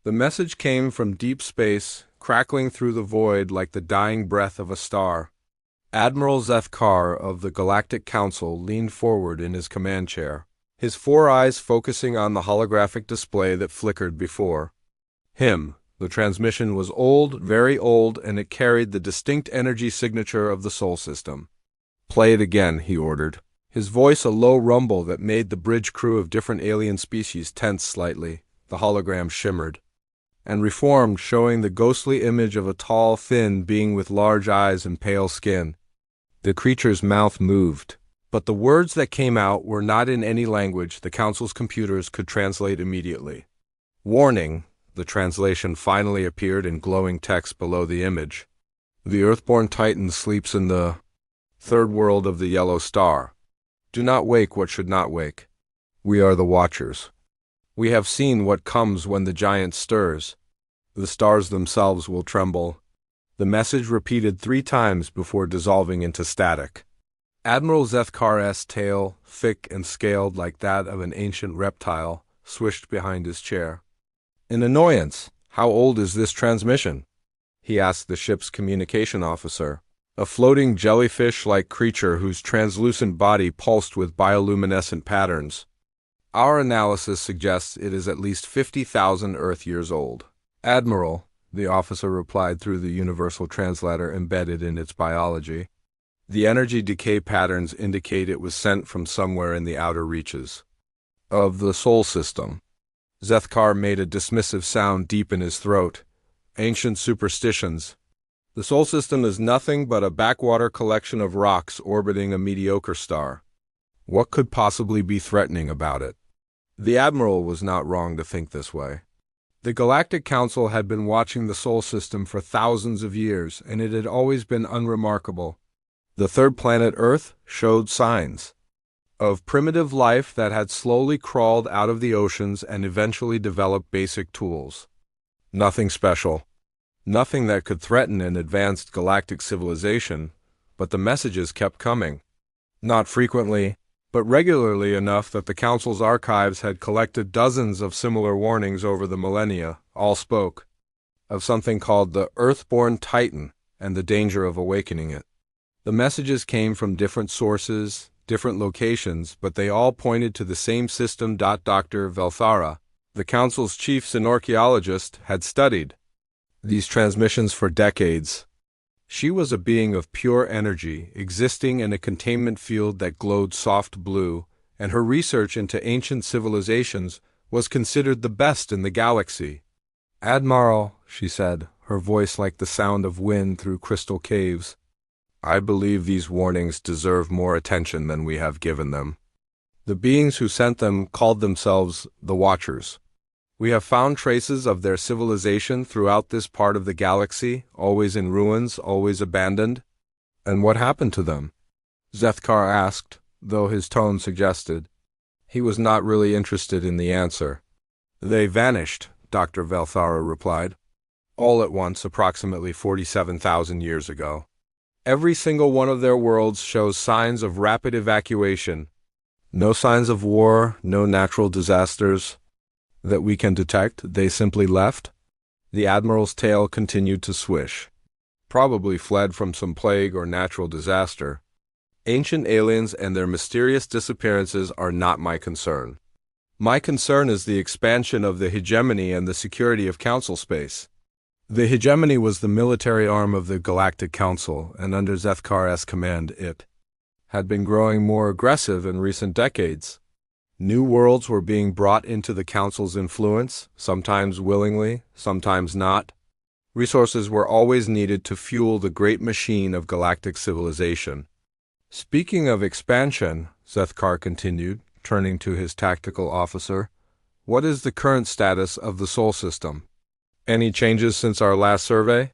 The message came from deep space, crackling through the void like the dying breath of a star. Admiral Zethkar of the Galactic Council leaned forward in his command chair, his four eyes focusing on the holographic display that flickered before him. The transmission was old, very old, and it carried the distinct energy signature of the Sol system. "Play it again," he ordered, his voice a low rumble that made the bridge crew of different alien species tense slightly. The hologram shimmered and reformed, showing the ghostly image of a tall, thin being with large eyes and pale skin. The creature's mouth moved, but the words that came out were not in any language the Council's computers could translate immediately. "Warning," the translation finally appeared in glowing text below the image. "The Earthborn Titan sleeps in the third world of the yellow star. Do not wake what should not wake. We are the Watchers. We have seen what comes when the giant stirs. The stars themselves will tremble." The message repeated 3 times before dissolving into static. Admiral Zethkar's tail, thick and scaled like that of an ancient reptile, swished behind his chair. In annoyance, "How old is this transmission?" he asked the ship's communication officer, a floating jellyfish-like creature whose translucent body pulsed with bioluminescent patterns. "Our analysis suggests it is at least 50,000 Earth years old." "Admiral," the officer replied through the universal translator embedded in its biology, "the energy decay patterns indicate it was sent from somewhere in the outer reaches of the Sol system." Zethkar made a dismissive sound deep in his throat. "Ancient superstitions. The Sol system is nothing but a backwater collection of rocks orbiting a mediocre star. What could possibly be threatening about it?" The Admiral was not wrong to think this way. The Galactic Council had been watching the Sol system for thousands of years, and it had always been unremarkable. The third planet, Earth, showed signs of primitive life that had slowly crawled out of the oceans and eventually developed basic tools. Nothing special. Nothing that could threaten an advanced galactic civilization, but the messages kept coming. Not frequently, but regularly enough that the Council's archives had collected dozens of similar warnings over the millennia. All spoke of something called the Earthborn Titan and the danger of awakening it. The messages came from different sources, different locations, but they all pointed to the same system. Dr. Velthara, the Council's chief synorchiologist, had studied these transmissions for decades. She was a being of pure energy, existing in a containment field that glowed soft blue, and her research into ancient civilizations was considered the best in the galaxy. "Admiral," she said, her voice like the sound of wind through crystal caves, "I believe these warnings deserve more attention than we have given them. The beings who sent them called themselves the Watchers. We have found traces of their civilization throughout this part of the galaxy, always in ruins, always abandoned." "And what happened to them?" Zethkar asked, though his tone suggested he was not really interested in the answer. "They vanished," Dr. Velthara replied, "all at once approximately 47,000 years ago. Every single one of their worlds shows signs of rapid evacuation. No signs of war, no natural disasters that we can detect. They simply left." The Admiral's tail continued to swish. "Probably fled from some plague or natural disaster. Ancient aliens and their mysterious disappearances are not my concern. My concern is the expansion of the hegemony and the security of Council space." The hegemony was the military arm of the Galactic Council, and under Zethkar's command it had been growing more aggressive in recent decades. New worlds were being brought into the Council's influence, sometimes willingly, sometimes not. Resources were always needed to fuel the great machine of galactic civilization. "Speaking of expansion," Zethkar continued, turning to his tactical officer, "what is the current status of the Sol system? Any changes since our last survey?"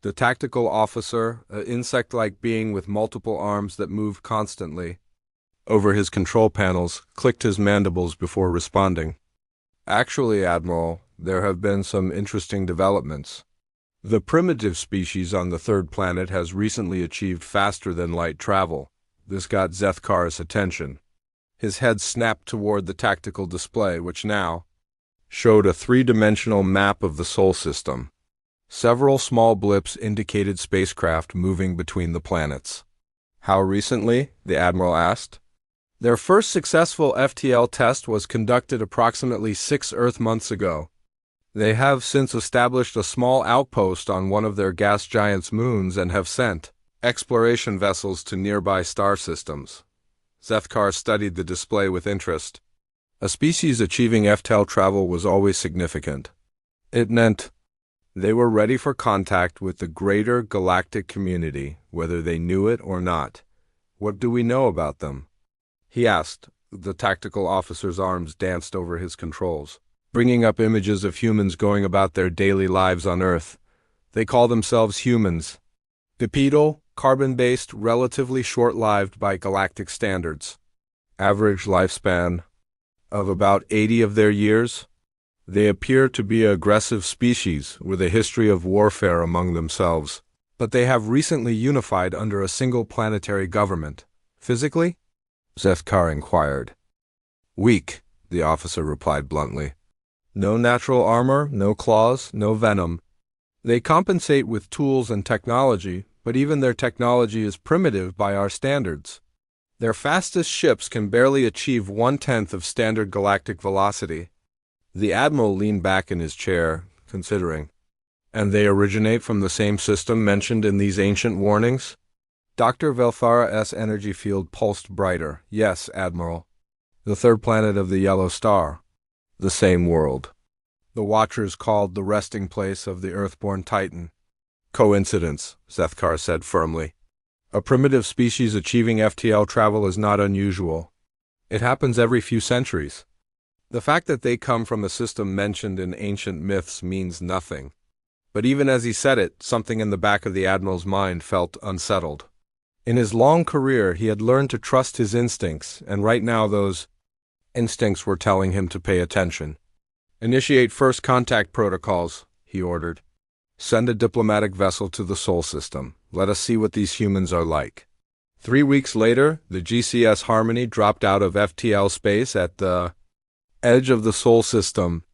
The tactical officer, an insect-like being with multiple arms that moved constantly over his control panels, clicked his mandibles before responding. "Actually, Admiral, there have been some interesting developments. The primitive species on the third planet has recently achieved faster-than-light travel." This got Zethkar's attention. His head snapped toward the tactical display, which now showed a three-dimensional map of the Sol system. Several small blips indicated spacecraft moving between the planets. How recently? The Admiral asked. Their first successful FTL test was conducted approximately 6 Earth months ago. They have since established a small outpost on one of their gas giant's moons and have sent exploration vessels to nearby star systems. Zethkar studied the display with interest. A species achieving FTL travel was always significant. It meant they were ready for contact with the greater galactic community, whether they knew it or not. What do we know about them? He asked. The tactical officer's arms danced over his controls, bringing up images of humans going about their daily lives on Earth. They call themselves humans. Bipedal, carbon-based, relatively short-lived by galactic standards. Average lifespan of about 80 of their years. They appear to be an aggressive species with a history of warfare among themselves, but they have recently unified under a single planetary government. Physically? Zethkar inquired. Weak, the officer replied bluntly. No natural armor, no claws, no venom. They compensate with tools and technology, but even their technology is primitive by our standards. Their fastest ships can barely achieve 1/10 of standard galactic velocity. The Admiral leaned back in his chair, considering. And they originate from the same system mentioned in these ancient warnings? Dr. Velthara-S energy field pulsed brighter. Yes, Admiral. The third planet of the Yellow Star. The same world. The Watchers called the resting place of the Earthborn Titan. Coincidence, Zethkar said firmly. A primitive species achieving FTL travel is not unusual. It happens every few centuries. The fact that they come from a system mentioned in ancient myths means nothing. But even as he said it, something in the back of the Admiral's mind felt unsettled. In his long career, he had learned to trust his instincts, and right now those instincts were telling him to pay attention. Initiate first contact protocols, he ordered. Send a diplomatic vessel to the Sol system. Let us see what these humans are like. 3 weeks later, the GCS Harmony dropped out of FTL space at the edge of the Sol system.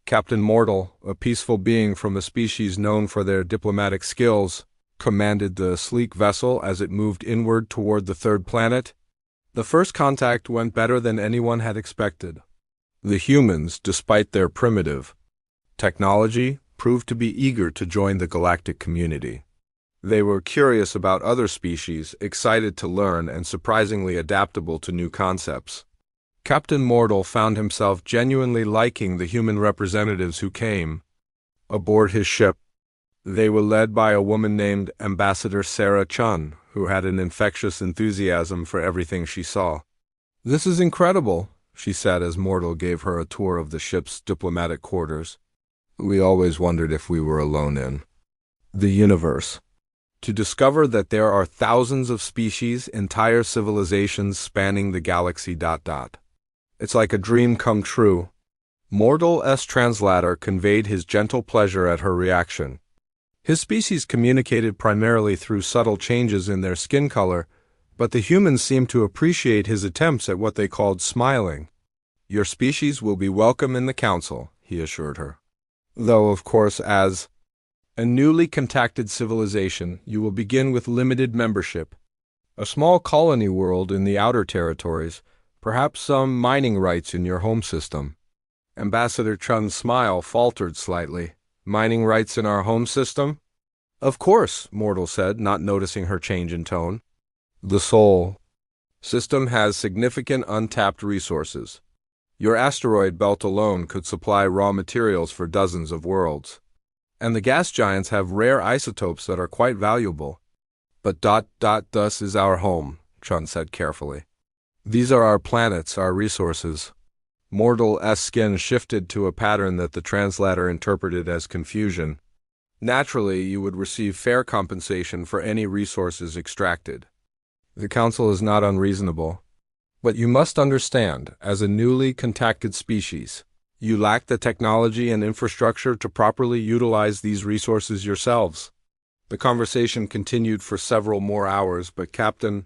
Captain Mortal, a peaceful being from a species known for their diplomatic skills, commanded the sleek vessel as it moved inward toward the third planet. The first contact went better than anyone had expected. The humans, despite their primitive technology, proved to be eager to join the galactic community. They were curious about other species, excited to learn, and surprisingly adaptable to new concepts. Captain Mortal found himself genuinely liking the human representatives who came aboard his ship. They were led by a woman named Ambassador Sarah Chun, who had an infectious enthusiasm for everything she saw. This is incredible, she said as Mortal gave her a tour of the ship's diplomatic quarters. We always wondered if we were alone in the universe. To discover that there are thousands of species, entire civilizations spanning the galaxy. It's like a dream come true. Mortal-S translator conveyed his gentle pleasure at her reaction. His species communicated primarily through subtle changes in their skin color, but the humans seemed to appreciate his attempts at what they called smiling. Your species will be welcome in the Council, he assured her. Though, of course, as a newly contacted civilization, you will begin with limited membership. A small colony world in the outer territories, perhaps some mining rights in your home system. Ambassador Chun's smile faltered slightly. Mining rights in our home system? Of course, Mortal said, not noticing her change in tone. The Sol system has significant untapped resources. Your asteroid belt alone could supply raw materials for dozens of worlds. And the gas giants have rare isotopes that are quite valuable. But thus is our home, Chun said carefully. These are our planets, our resources. Mortal-S skin shifted to a pattern that the translator interpreted as confusion. Naturally, you would receive fair compensation for any resources extracted. The Council is not unreasonable. But you must understand, as a newly contacted species, you lack the technology and infrastructure to properly utilize these resources yourselves. The conversation continued for several more hours, but Captain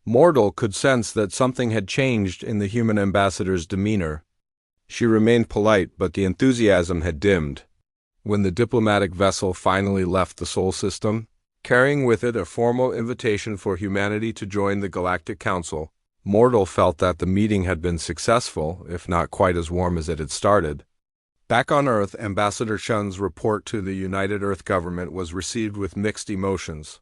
Mortal could sense that something had changed in the human ambassador's demeanor. She remained polite, but the enthusiasm had dimmed. When the diplomatic vessel finally left the Sol system, carrying with it a formal invitation for humanity to join the Galactic Council, Mortal felt that the meeting had been successful, if not quite as warm as it had started. Back on Earth, Ambassador Chun's report to the United Earth government was received with mixed emotions.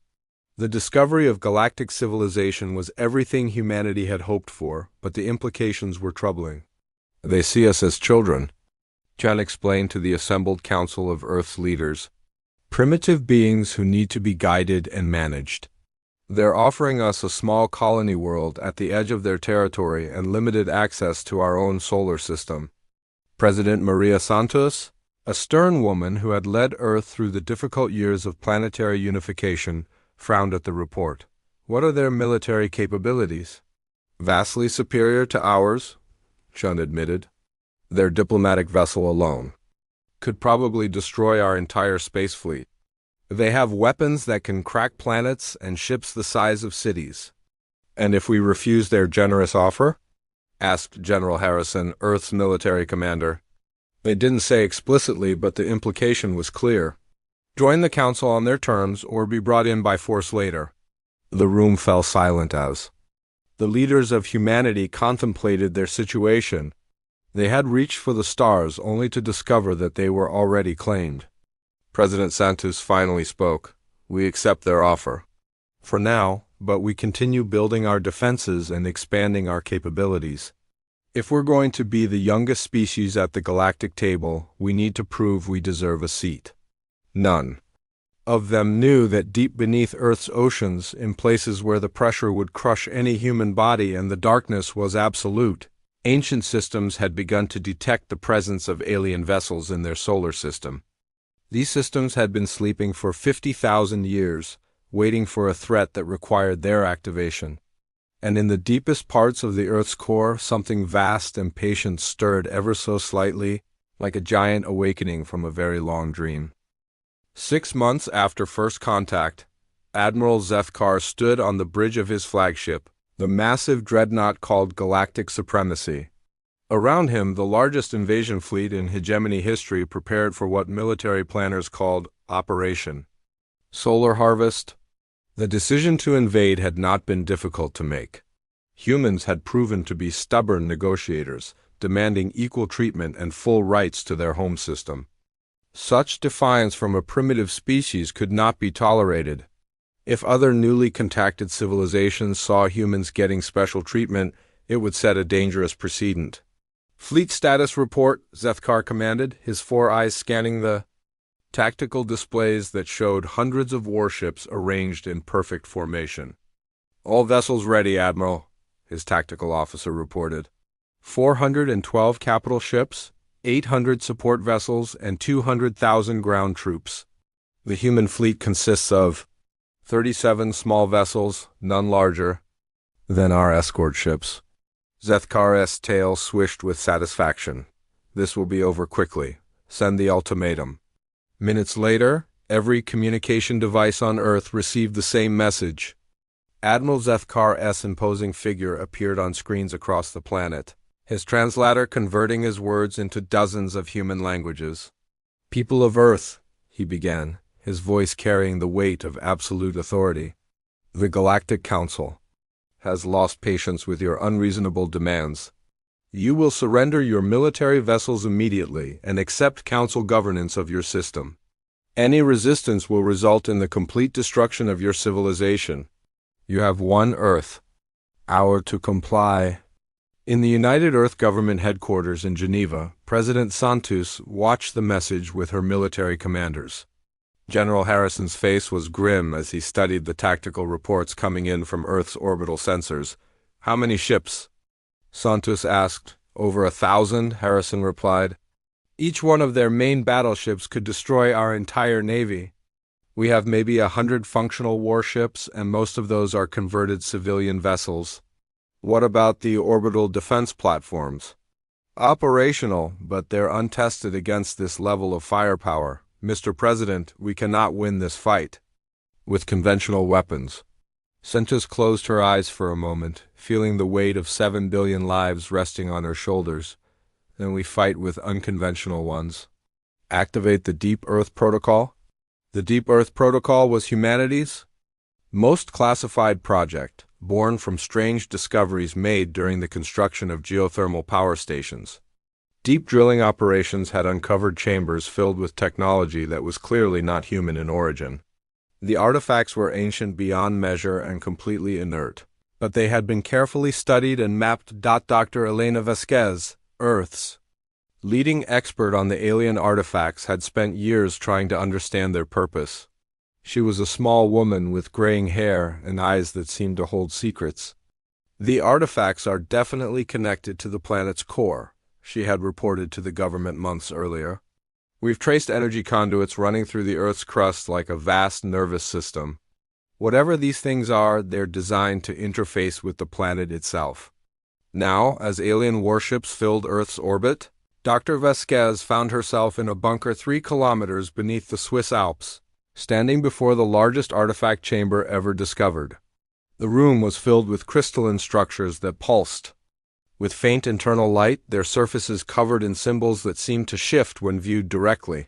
The discovery of galactic civilization was everything humanity had hoped for, but the implications were troubling. They see us as children, Chun explained to the assembled council of Earth's leaders. Primitive beings who need to be guided and managed. They're offering us a small colony world at the edge of their territory and limited access to our own solar system. President Maria Santos, a stern woman who had led Earth through the difficult years of planetary unification, frowned at the report. What are their military capabilities? Vastly superior to ours, Chun admitted. Their diplomatic vessel alone could probably destroy our entire space fleet. They have weapons that can crack planets and ships the size of cities. And if we refuse their generous offer? Asked General Harrison, Earth's military commander. They didn't say explicitly, but the implication was clear. Join the council on their terms or be brought in by force later. The room fell silent as the leaders of humanity contemplated their situation. They had reached for the stars only to discover that they were already claimed. President Santos finally spoke. We accept their offer. For now, but we continue building our defenses and expanding our capabilities. If we're going to be the youngest species at the galactic table, we need to prove we deserve a seat. None of them knew that deep beneath Earth's oceans, in places where the pressure would crush any human body and the darkness was absolute, ancient systems had begun to detect the presence of alien vessels in their solar system. These systems had been sleeping for 50,000 years, waiting for a threat that required their activation. And in the deepest parts of the Earth's core, something vast and patient stirred ever so slightly, like a giant awakening from a very long dream. 6 months after first contact, Admiral Zethkar stood on the bridge of his flagship, the massive dreadnought called Galactic Supremacy. Around him, the largest invasion fleet in hegemony history prepared for what military planners called Operation Solar Harvest. The decision to invade had not been difficult to make. Humans had proven to be stubborn negotiators, demanding equal treatment and full rights to their home system. Such defiance from a primitive species could not be tolerated. If other newly contacted civilizations saw humans getting special treatment, it would set a dangerous precedent. Fleet status report, Zethkar commanded, his 4 eyes scanning the tactical displays that showed hundreds of warships arranged in perfect formation. All vessels ready, Admiral, his tactical officer reported. 412 capital ships, 800 support vessels, and 200,000 ground troops. The human fleet consists of 37 small vessels, none larger than our escort ships. Zethkar's tail swished with satisfaction. This will be over quickly. Send the ultimatum. Minutes later, every communication device on Earth received the same message. Admiral Zethkar's imposing figure appeared on screens across the planet, his translator converting his words into dozens of human languages. People of Earth, he began, his voice carrying the weight of absolute authority. The Galactic Council has lost patience with your unreasonable demands. You will surrender your military vessels immediately and accept Council governance of your system. Any resistance will result in the complete destruction of your civilization. You have one Earth, hour to comply. In the United Earth Government headquarters in Geneva, President Santos watched the message with her military commanders. General Harrison's face was grim as he studied the tactical reports coming in from Earth's orbital sensors. How many ships? Santos asked. Over 1,000, Harrison replied. Each one of their main battleships could destroy our entire navy. We have maybe 100 functional warships, and most of those are converted civilian vessels. What about the orbital defense platforms? Operational, but they're untested against this level of firepower. Mr. President, we cannot win this fight with conventional weapons. Santos closed her eyes for a moment, feeling the weight of 7 billion lives resting on her shoulders. and we fight with unconventional ones. Activate the Deep Earth Protocol. The Deep Earth Protocol was humanity's most classified project, born from strange discoveries made during the construction of geothermal power stations. Deep drilling operations had uncovered chambers filled with technology that was clearly not human in origin. The artifacts were ancient beyond measure and completely inert, but they had been carefully studied and mapped. Dr. Elena Vasquez, Earth's leading expert on the alien artifacts, had spent years trying to understand their purpose. She was a small woman with graying hair and eyes that seemed to hold secrets. The artifacts are definitely connected to the planet's core, she had reported to the government months earlier. We've traced energy conduits running through the Earth's crust like a vast nervous system. Whatever these things are, they're designed to interface with the planet itself. Now, as alien warships filled Earth's orbit, Dr. Vasquez found herself in a bunker 3 kilometers beneath the Swiss Alps, standing before the largest artifact chamber ever discovered. The room was filled with crystalline structures that pulsed. With faint internal light, their surfaces covered in symbols that seemed to shift when viewed directly.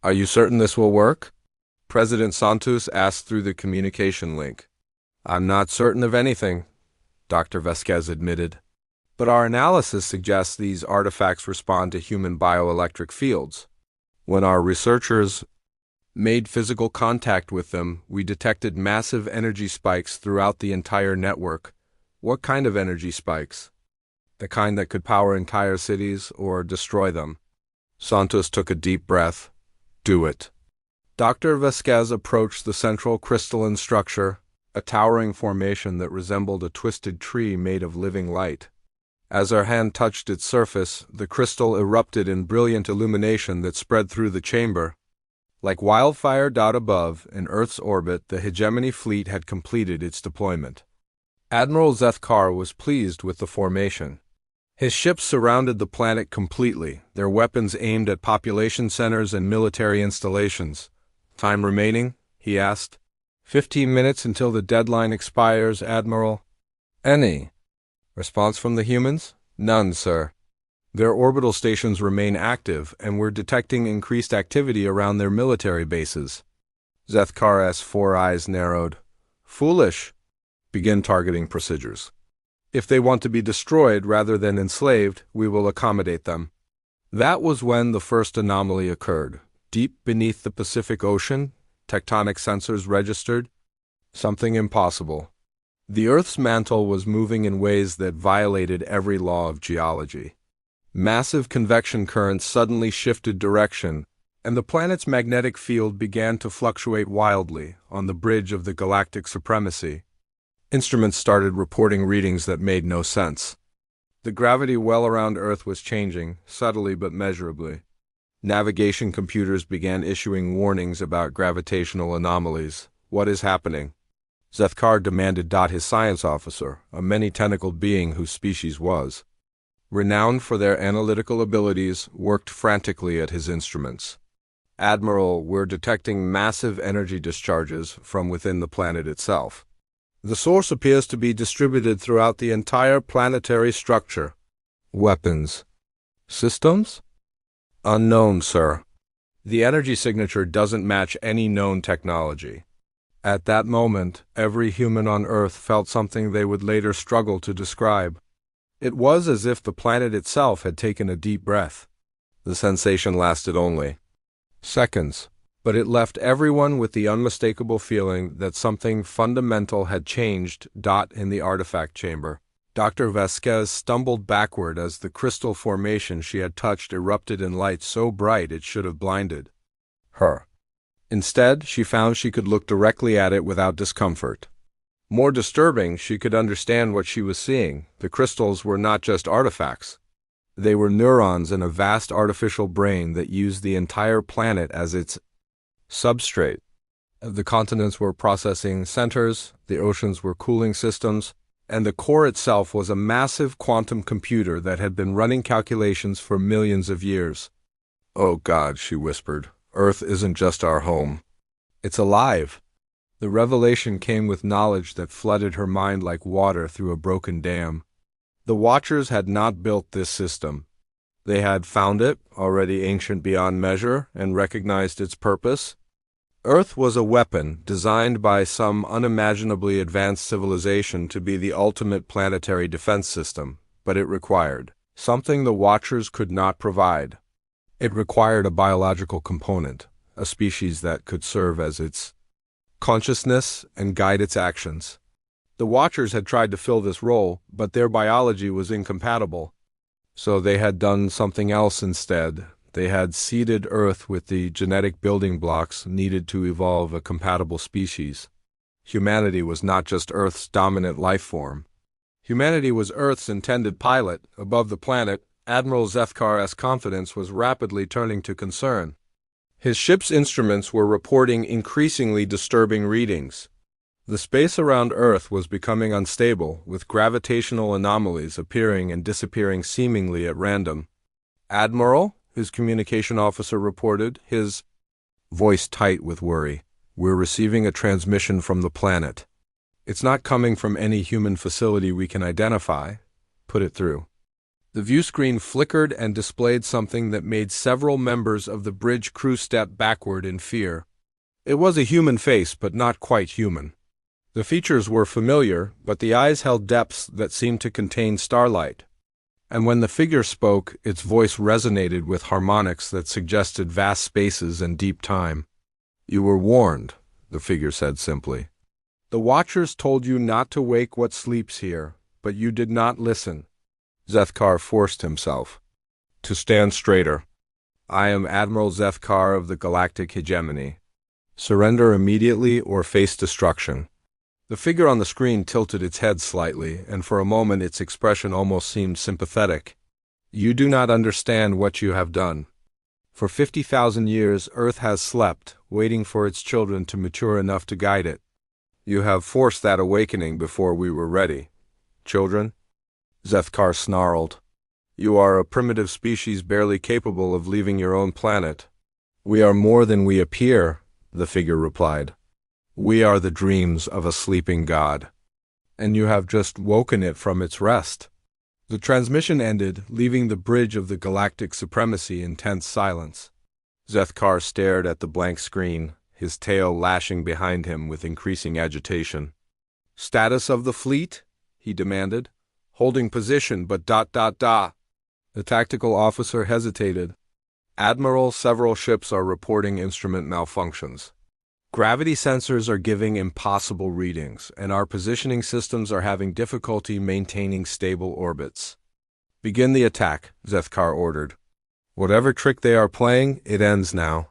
"Are you certain this will work?" President Santos asked through the communication link. "I'm not certain of anything," Dr. Vasquez admitted. "But our analysis suggests these artifacts respond to human bioelectric fields. When our researchers made physical contact with them, we detected massive energy spikes throughout the entire network." "What kind of energy spikes?" "The kind that could power entire cities or destroy them." Santos took a deep breath. "Do it." Dr. Vasquez approached the central crystalline structure, a towering formation that resembled a twisted tree made of living light. As her hand touched its surface, the crystal erupted in brilliant illumination that spread through the chamber. Like wildfire. Above, in Earth's orbit, the hegemony fleet had completed its deployment. Admiral Zethkar was pleased with the formation. His ships surrounded the planet completely, their weapons aimed at population centers and military installations. "Time remaining?" he asked. 15 minutes until the deadline expires, Admiral." "Any response from the humans?" "None, sir. Their orbital stations remain active, and we're detecting increased activity around their military bases." Zethkar's 4 eyes narrowed. "Foolish. Begin targeting procedures. If they want to be destroyed rather than enslaved, we will accommodate them." That was when the first anomaly occurred. Deep beneath the Pacific Ocean, tectonic sensors registered something impossible. The Earth's mantle was moving in ways that violated every law of geology. Massive convection currents suddenly shifted direction, and the planet's magnetic field began to fluctuate wildly on the bridge of the galactic supremacy. Instruments started reporting readings that made no sense. The gravity well around Earth was changing, subtly but measurably. Navigation computers began issuing warnings about gravitational anomalies. "What is happening?" Zethkar demanded. His science officer, a many-tentacled being whose species was renowned for their analytical abilities, worked frantically at his instruments. "Admiral, we're detecting massive energy discharges from within the planet itself. The source appears to be distributed throughout the entire planetary structure." "Weapons systems?" "Unknown, sir. The energy signature doesn't match any known technology." At that moment, every human on Earth felt something they would later struggle to describe. It was as if the planet itself had taken a deep breath. The sensation lasted only seconds, but it left everyone with the unmistakable feeling that something fundamental had changed. In the artifact chamber, Dr. Vasquez stumbled backward as the crystal formation she had touched erupted in light so bright it should have blinded her. Instead, she found she could look directly at it without discomfort. More disturbing, she could understand what she was seeing. The crystals were not just artifacts. They were neurons in a vast artificial brain that used the entire planet as its substrate. The continents were processing centers, the oceans were cooling systems, and the core itself was a massive quantum computer that had been running calculations for millions of years. "Oh God," she whispered, "Earth isn't just our home. It's alive." The revelation came with knowledge that flooded her mind like water through a broken dam. The Watchers had not built this system. They had found it, already ancient beyond measure, and recognized its purpose. Earth was a weapon designed by some unimaginably advanced civilization to be the ultimate planetary defense system, but it required something the Watchers could not provide. It required a biological component, a species that could serve as its consciousness and guide its actions. The Watchers had tried to fill this role, but their biology was incompatible. So they had done something else instead. They had seeded Earth with the genetic building blocks needed to evolve a compatible species. Humanity was not just Earth's dominant life form. Humanity was Earth's intended pilot. Above the planet, Admiral Zethkar's confidence was rapidly turning to concern. His ship's instruments were reporting increasingly disturbing readings. The space around Earth was becoming unstable, with gravitational anomalies appearing and disappearing seemingly at random. "Admiral," his communication officer reported, his voice tight with worry, "we're receiving a transmission from the planet. It's not coming from any human facility we can identify. Put it through." The view screen flickered and displayed something that made several members of the bridge crew step backward in fear. It was a human face, but not quite human. The features were familiar, but the eyes held depths that seemed to contain starlight. And when the figure spoke, its voice resonated with harmonics that suggested vast spaces and deep time. "You were warned," the figure said simply. "The Watchers told you not to wake what sleeps here, but you did not listen." Zethkar forced himself to stand straighter. "I am Admiral Zethkar of the Galactic Hegemony. Surrender immediately or face destruction." The figure on the screen tilted its head slightly, and for a moment its expression almost seemed sympathetic. "You do not understand what you have done. For 50,000 years, Earth has slept, waiting for its children to mature enough to guide it. You have forced that awakening before we were ready. Children?" Zethkar snarled. "You are a primitive species barely capable of leaving your own planet." "We are more than we appear," the figure replied. "We are the dreams of a sleeping god. And you have just woken it from its rest." The transmission ended, leaving the bridge of the galactic supremacy in tense silence. Zethkar stared at the blank screen, his tail lashing behind him with increasing agitation. "Status of the fleet?" he demanded. "Holding position, but ... The tactical officer hesitated. "Admiral, several ships are reporting instrument malfunctions. Gravity sensors are giving impossible readings, and our positioning systems are having difficulty maintaining stable orbits." "Begin the attack," Zethkar ordered. "Whatever trick they are playing, it ends now."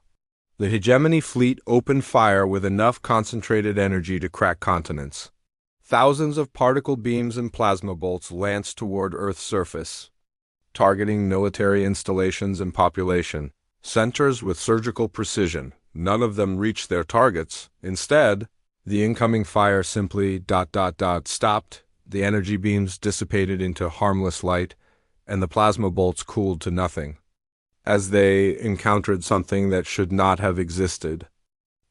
The Hegemony fleet opened fire with enough concentrated energy to crack continents. Thousands of particle beams and plasma bolts lanced toward Earth's surface, targeting military installations and population centers with surgical precision. None of them reached their targets. Instead, the incoming fire simply ... stopped, the energy beams dissipated into harmless light, and the plasma bolts cooled to nothing, as they encountered something that should not have existed.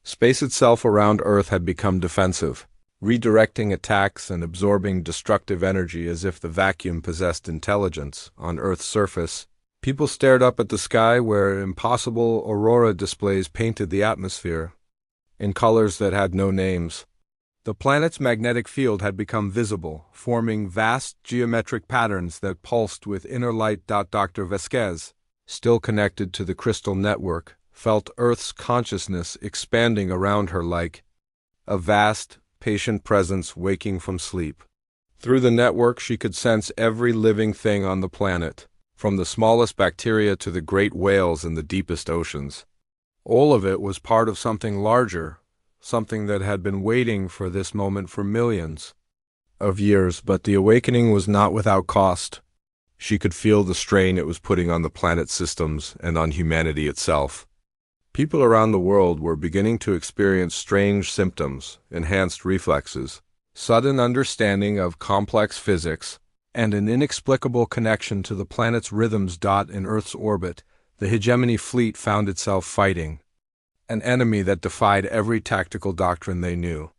Space itself around Earth had become defensive, redirecting attacks and absorbing destructive energy as if the vacuum possessed intelligence. On Earth's surface, people stared up at the sky where impossible aurora displays painted the atmosphere in colors that had no names. The planet's magnetic field had become visible, forming vast geometric patterns that pulsed with inner light. Dr. Vasquez, still connected to the crystal network, felt Earth's consciousness expanding around her like a vast, patient presence waking from sleep. Through the network she could sense every living thing on the planet, from the smallest bacteria to the great whales in the deepest oceans. All of it was part of something larger, something that had been waiting for this moment for millions of years. But the awakening was not without cost. She could feel the strain it was putting on the planet's systems and on humanity itself. People around the world were beginning to experience strange symptoms, enhanced reflexes, sudden understanding of complex physics, and an inexplicable connection to the planet's rhythms. In Earth's orbit, the Hegemony fleet found itself fighting an enemy that defied every tactical doctrine they knew.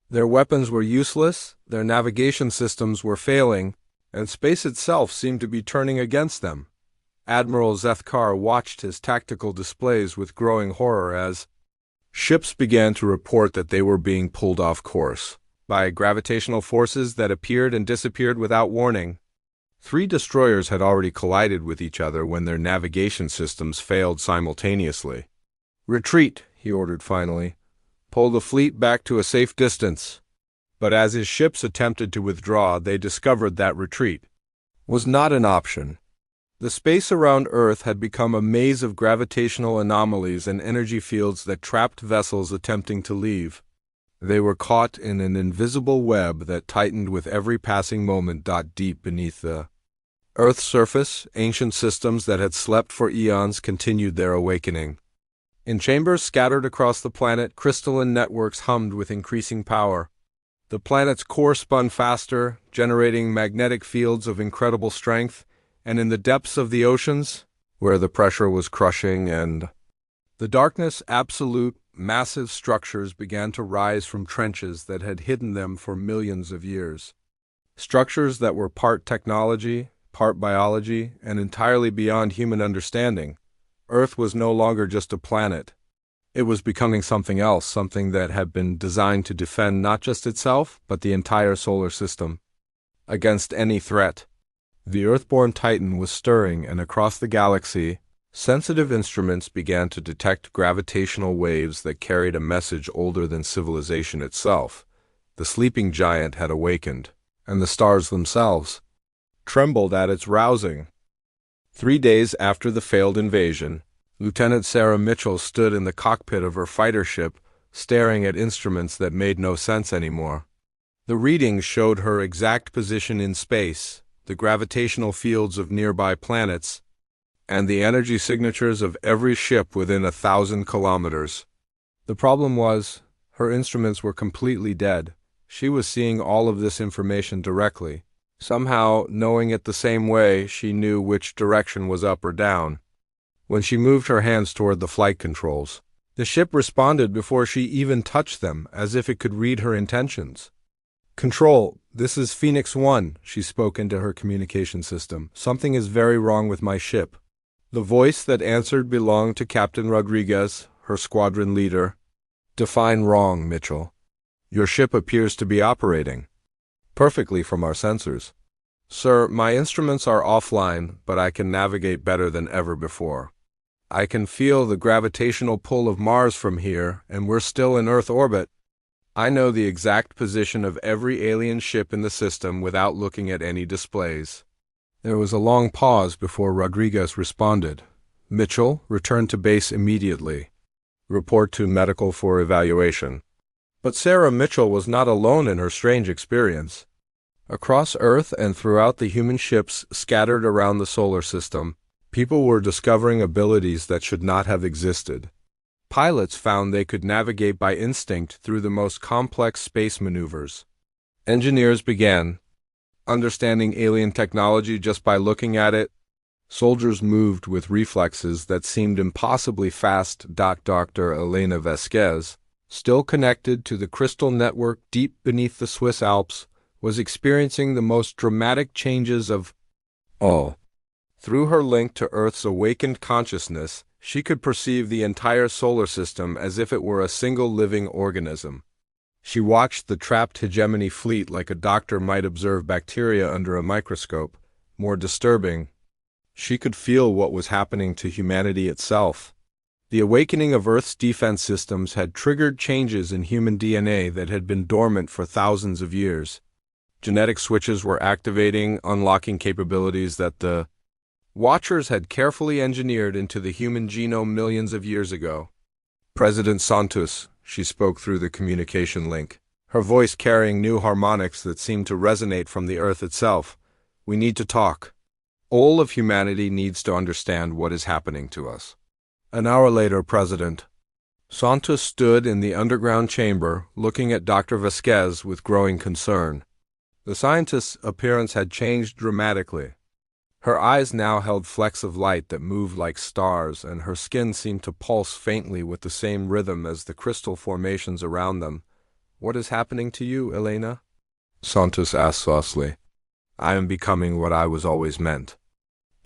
Their weapons were useless, their navigation systems were failing, and space itself seemed to be turning against them. Admiral Zethkar watched his tactical displays with growing horror as ships began to report that they were being pulled off course by gravitational forces that appeared and disappeared without warning. 3 destroyers had already collided with each other when their navigation systems failed simultaneously. "Retreat," he ordered finally. "Pull the fleet back to a safe distance." But as his ships attempted to withdraw, they discovered that retreat was not an option. The space around Earth had become a maze of gravitational anomalies and energy fields that trapped vessels attempting to leave. They were caught in an invisible web that tightened with every passing moment. Deep beneath the Earth's surface, ancient systems that had slept for eons continued their awakening. In chambers scattered across the planet, crystalline networks hummed with increasing power. The planet's core spun faster, generating magnetic fields of incredible strength, and in the depths of the oceans, where the pressure was crushing and the darkness absolute, massive structures began to rise from trenches that had hidden them for millions of years. Structures that were part technology, part biology, and entirely beyond human understanding. Earth was no longer just a planet. It was becoming something else, something that had been designed to defend not just itself, but the entire solar system against any threat. The Earthborn Titan was stirring, and across the galaxy, sensitive instruments began to detect gravitational waves that carried a message older than civilization itself. The sleeping giant had awakened, and the stars themselves trembled at its rousing. 3 days after the failed invasion, Lieutenant Sarah Mitchell stood in the cockpit of her fighter ship, staring at instruments that made no sense anymore. The readings showed her exact position in space, the gravitational fields of nearby planets, and the energy signatures of every ship within 1,000 kilometers. The problem was, her instruments were completely dead. She was seeing all of this information directly. Somehow, knowing it the same way, she knew which direction was up or down. When she moved her hands toward the flight controls, the ship responded before she even touched them, as if it could read her intentions. "Control, this is Phoenix 1, she spoke into her communication system. "Something is very wrong with my ship." The voice that answered belonged to Captain Rodriguez, her squadron leader. "Define wrong, Mitchell. Your ship appears to be operating perfectly from our sensors." "Sir, my instruments are offline, but I can navigate better than ever before. I can feel the gravitational pull of Mars from here, and we're still in Earth orbit. I know the exact position of every alien ship in the system without looking at any displays." There was a long pause before Rodriguez responded. "Mitchell, return to base immediately. Report to medical for evaluation." But Sarah Mitchell was not alone in her strange experience. Across Earth and throughout the human ships scattered around the solar system, people were discovering abilities that should not have existed. Pilots found they could navigate by instinct through the most complex space maneuvers. Engineers began understanding alien technology just by looking at it. Soldiers moved with reflexes that seemed impossibly fast. Dr. Elena Vasquez, still connected to the crystal network deep beneath the Swiss Alps, was experiencing the most dramatic changes of all. Through her link to Earth's awakened consciousness, she could perceive the entire solar system as if it were a single living organism. She watched the trapped hegemony fleet like a doctor might observe bacteria under a microscope. More disturbing, she could feel what was happening to humanity itself. The awakening of Earth's defense systems had triggered changes in human DNA that had been dormant for thousands of years. Genetic switches were activating, unlocking capabilities that the Watchers had carefully engineered into the human genome millions of years ago. "President Santos," she spoke through the communication link, her voice carrying new harmonics that seemed to resonate from the Earth itself. "We need to talk. All of humanity needs to understand what is happening to us." An hour later, President Santos stood in the underground chamber, looking at Dr. Vasquez with growing concern. The scientist's appearance had changed dramatically. Her eyes now held flecks of light that moved like stars, and her skin seemed to pulse faintly with the same rhythm as the crystal formations around them. "What is happening to you, Elena?" Santos asked softly. "I am becoming what I was always meant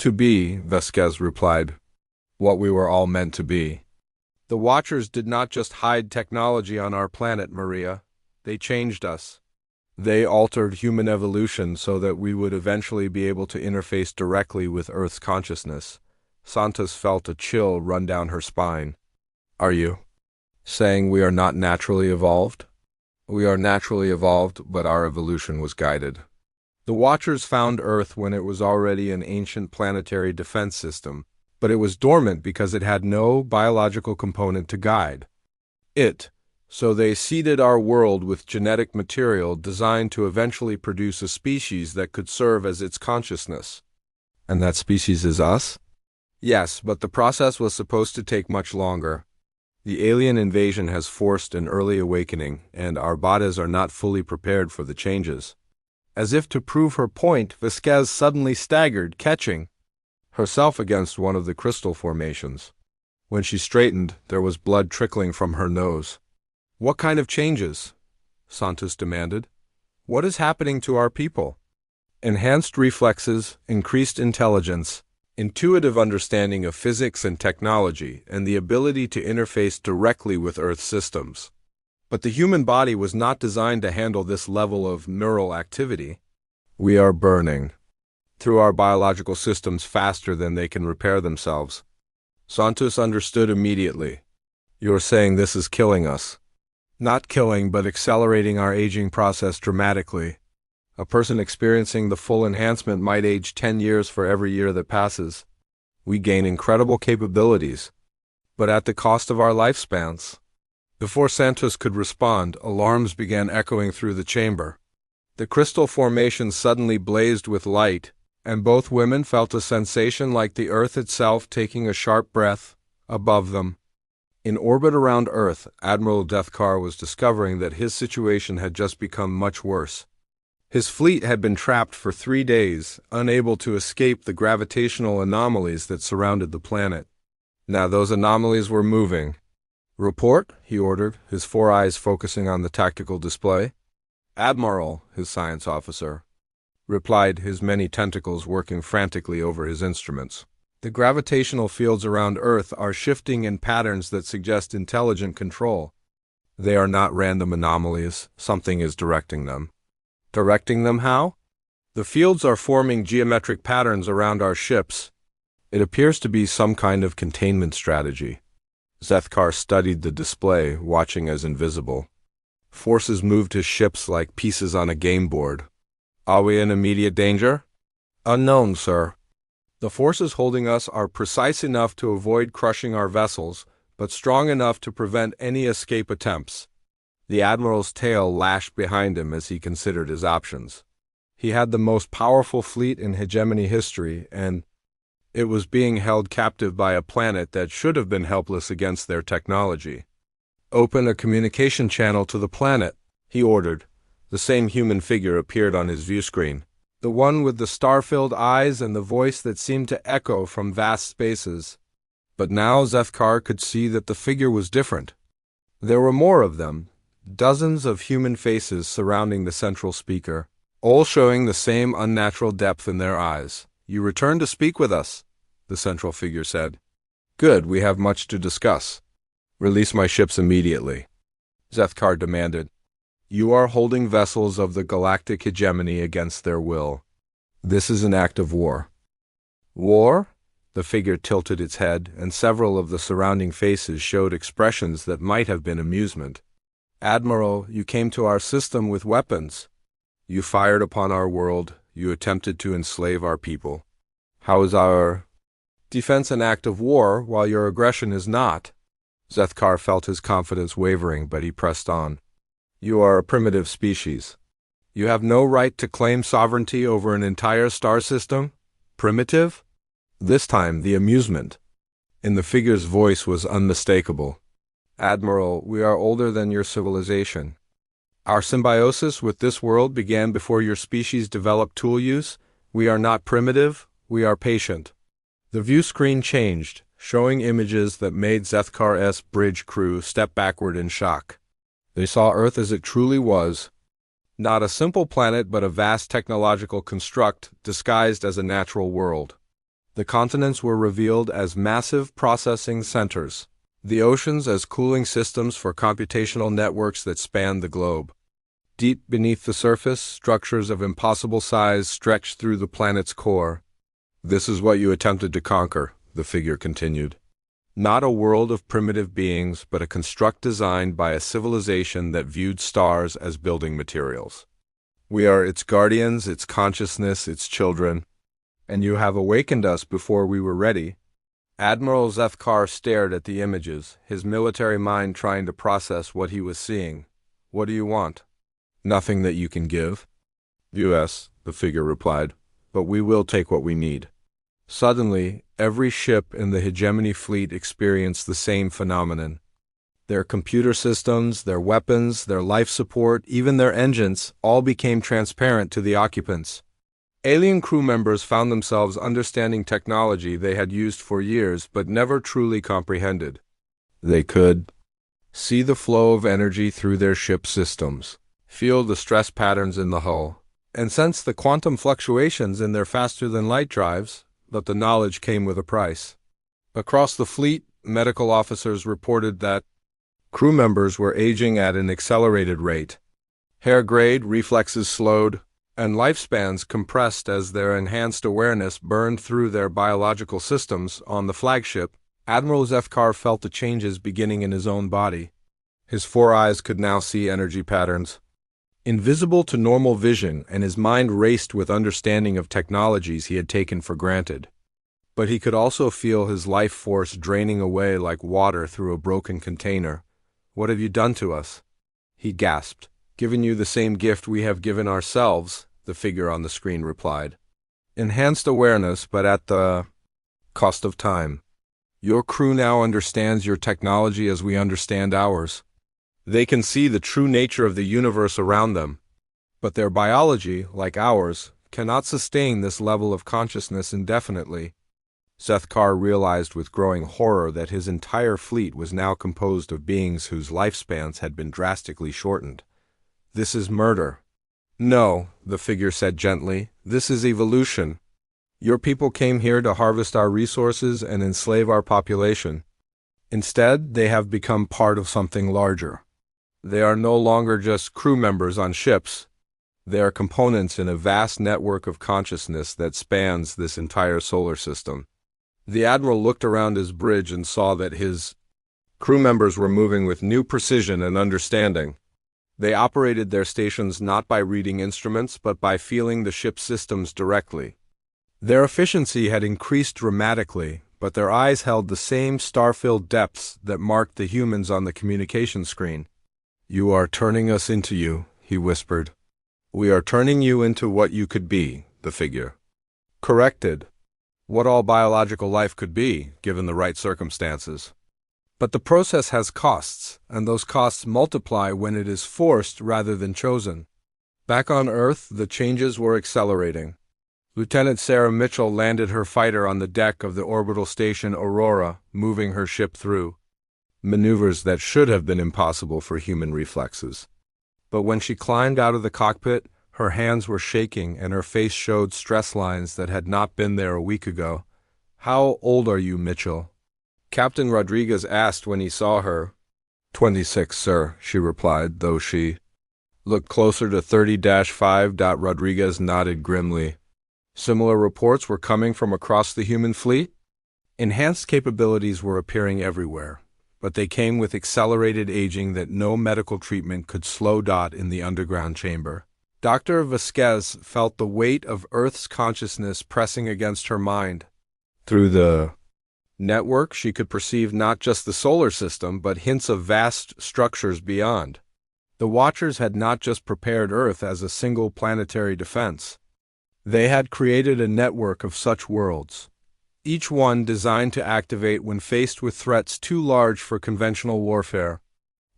To be, Vasquez replied, what we were all meant to be. The Watchers did not just hide technology on our planet, Maria. They changed us. They altered human evolution so that we would eventually be able to interface directly with Earth's consciousness. Santos felt a chill run down her spine. Are you saying we are not naturally evolved? We are naturally evolved, but our evolution was guided. The Watchers found Earth when it was already an ancient planetary defense system, but it was dormant because it had no biological component to guide it. So they seeded our world with genetic material designed to eventually produce a species that could serve as its consciousness. And that species is us? Yes, but the process was supposed to take much longer. The alien invasion has forced an early awakening, and our bodies are not fully prepared for the changes. As if to prove her point, Vasquez suddenly staggered, catching herself against one of the crystal formations. When she straightened, there was blood trickling from her nose. What kind of changes? Santos demanded. What is happening to our people? Enhanced reflexes, increased intelligence, intuitive understanding of physics and technology, and the ability to interface directly with Earth's systems. But the human body was not designed to handle this level of neural activity. We are burning through our biological systems faster than they can repair themselves. Santos understood immediately. You are saying this is killing us. Not killing, but accelerating our aging process dramatically. A person experiencing the full enhancement might age 10 years for every year that passes. We gain incredible capabilities, but at the cost of our lifespans. Before Santos could respond, alarms began echoing through the chamber. The crystal formation suddenly blazed with light, and both women felt a sensation like the Earth itself taking a sharp breath above them. In orbit around Earth, Admiral Deathcar was discovering that his situation had just become much worse. His fleet had been trapped for 3 days, unable to escape the gravitational anomalies that surrounded the planet. Now those anomalies were moving. Report, he ordered, his 4 eyes focusing on the tactical display. Admiral, his science officer replied, his many tentacles working frantically over his instruments. The gravitational fields around Earth are shifting in patterns that suggest intelligent control. They are not random anomalies. Something is directing them. Directing them how? The fields are forming geometric patterns around our ships. It appears to be some kind of containment strategy. Zethkar studied the display, watching as invisible. Forces moved his ships like pieces on a game board. Are we in immediate danger? Unknown, sir. The forces holding us are precise enough to avoid crushing our vessels, but strong enough to prevent any escape attempts. The Admiral's tail lashed behind him as he considered his options. He had the most powerful fleet in hegemony history, and it was being held captive by a planet that should have been helpless against their technology. Open a communication channel to the planet, he ordered. The same human figure appeared on his view screen. The one with the star-filled eyes and the voice that seemed to echo from vast spaces. But now Zethkar could see that the figure was different. There were more of them, dozens of human faces surrounding the central speaker, all showing the same unnatural depth in their eyes. You return to speak with us, the central figure said. Good, we have much to discuss. Release my ships immediately, Zethkar demanded. You are holding vessels of the galactic hegemony against their will. This is an act of war. War? The figure tilted its head, and several of the surrounding faces showed expressions that might have been amusement. Admiral, you came to our system with weapons. You fired upon our world. You attempted to enslave our people. How is our defense an act of war, while your aggression is not? Zethkar felt his confidence wavering, but he pressed on. You are a primitive species. You have no right to claim sovereignty over an entire star system? Primitive? This time, the amusement in the figure's voice was unmistakable. Admiral, we are older than your civilization. Our symbiosis with this world began before your species developed tool use. We are not primitive, we are patient. The view screen changed, showing images that made Zethkar's bridge crew step backward in shock. They saw Earth as it truly was, not a simple planet but a vast technological construct disguised as a natural world. The continents were revealed as massive processing centers, the oceans as cooling systems for computational networks that spanned the globe. Deep beneath the surface, structures of impossible size stretched through the planet's core. "This is what you attempted to conquer," the figure continued. "Not a world of primitive beings, but a construct designed by a civilization that viewed stars as building materials. We are its guardians, its consciousness, its children. And you have awakened us before we were ready." Admiral Zethkar stared at the images, his military mind trying to process what he was seeing. "What do you want?" "Nothing that you can give." "US," the figure replied, "but we will take what we need." Suddenly, every ship in the hegemony fleet experienced the same phenomenon. Their computer systems, their weapons, their life support, even their engines, all became transparent to the occupants. Alien crew members found themselves understanding technology they had used for years but never truly comprehended. They could see the flow of energy through their ship systems, feel the stress patterns in the hull, and sense the quantum fluctuations in their faster-than-light drives, but the knowledge came with a price. Across the fleet, medical officers reported that crew members were aging at an accelerated rate. Hair grayed, reflexes slowed, and lifespans compressed as their enhanced awareness burned through their biological systems. On the flagship, Admiral Zethkar felt the changes beginning in his own body. His 4 eyes could now see energy patterns, invisible to normal vision, and his mind raced with understanding of technologies he had taken for granted. But he could also feel his life force draining away like water through a broken container. "What have you done to us?" he gasped. "Given you the same gift we have given ourselves," the figure on the screen replied. "Enhanced awareness, but at the cost of time. Your crew now understands your technology as we understand ours. They can see the true nature of the universe around them, but their biology, like ours, cannot sustain this level of consciousness indefinitely." Zethkar realized with growing horror that his entire fleet was now composed of beings whose lifespans had been drastically shortened. "This is murder." "No," the figure said gently, "this is evolution. Your people came here to harvest our resources and enslave our population. Instead, they have become part of something larger. They are no longer just crew members on ships. They are components in a vast network of consciousness that spans this entire solar system." The Admiral looked around his bridge and saw that his crew members were moving with new precision and understanding. They operated their stations not by reading instruments, but by feeling the ship's systems directly. Their efficiency had increased dramatically, but their eyes held the same star-filled depths that marked the humans on the communication screen. "You are turning us into you," he whispered. "We are turning you into what you could be," the figure corrected. "What all biological life could be, given the right circumstances. But the process has costs, and those costs multiply when it is forced rather than chosen." Back on Earth, the changes were accelerating. Lieutenant Sarah Mitchell landed her fighter on the deck of the orbital station Aurora, moving her ship through maneuvers that should have been impossible for human reflexes. But when she climbed out of the cockpit, her hands were shaking and her face showed stress lines that had not been there a week ago. "How old are you, Mitchell?" Captain Rodriguez asked when he saw her. 26, sir," she replied, though she looked closer to 30-5. Rodriguez nodded grimly. Similar reports were coming from across the human fleet. Enhanced capabilities were appearing everywhere, but they came with accelerated aging that no medical treatment could slow. In the underground chamber, Dr. Vasquez felt the weight of Earth's consciousness pressing against her mind. Through the network, she could perceive not just the solar system, but hints of vast structures beyond. The Watchers had not just prepared Earth as a single planetary defense. They had created a network of such worlds, each one designed to activate when faced with threats too large for conventional warfare.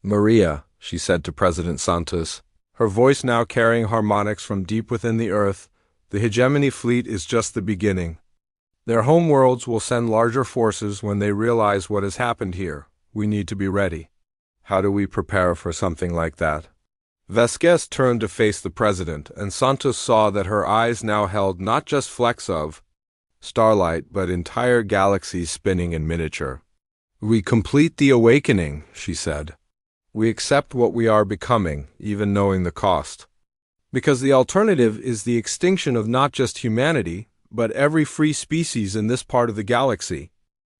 "Maria," she said to President Santos, her voice now carrying harmonics from deep within the Earth, "the hegemony fleet is just the beginning. Their homeworlds will send larger forces when they realize what has happened here. We need to be ready." "How do we prepare for something like that?" Vasquez turned to face the president, and Santos saw that her eyes now held not just flecks of starlight, but entire galaxies spinning in miniature. "We complete the awakening," she said. "We accept what we are becoming, even knowing the cost. Because the alternative is the extinction of not just humanity, but every free species in this part of the galaxy."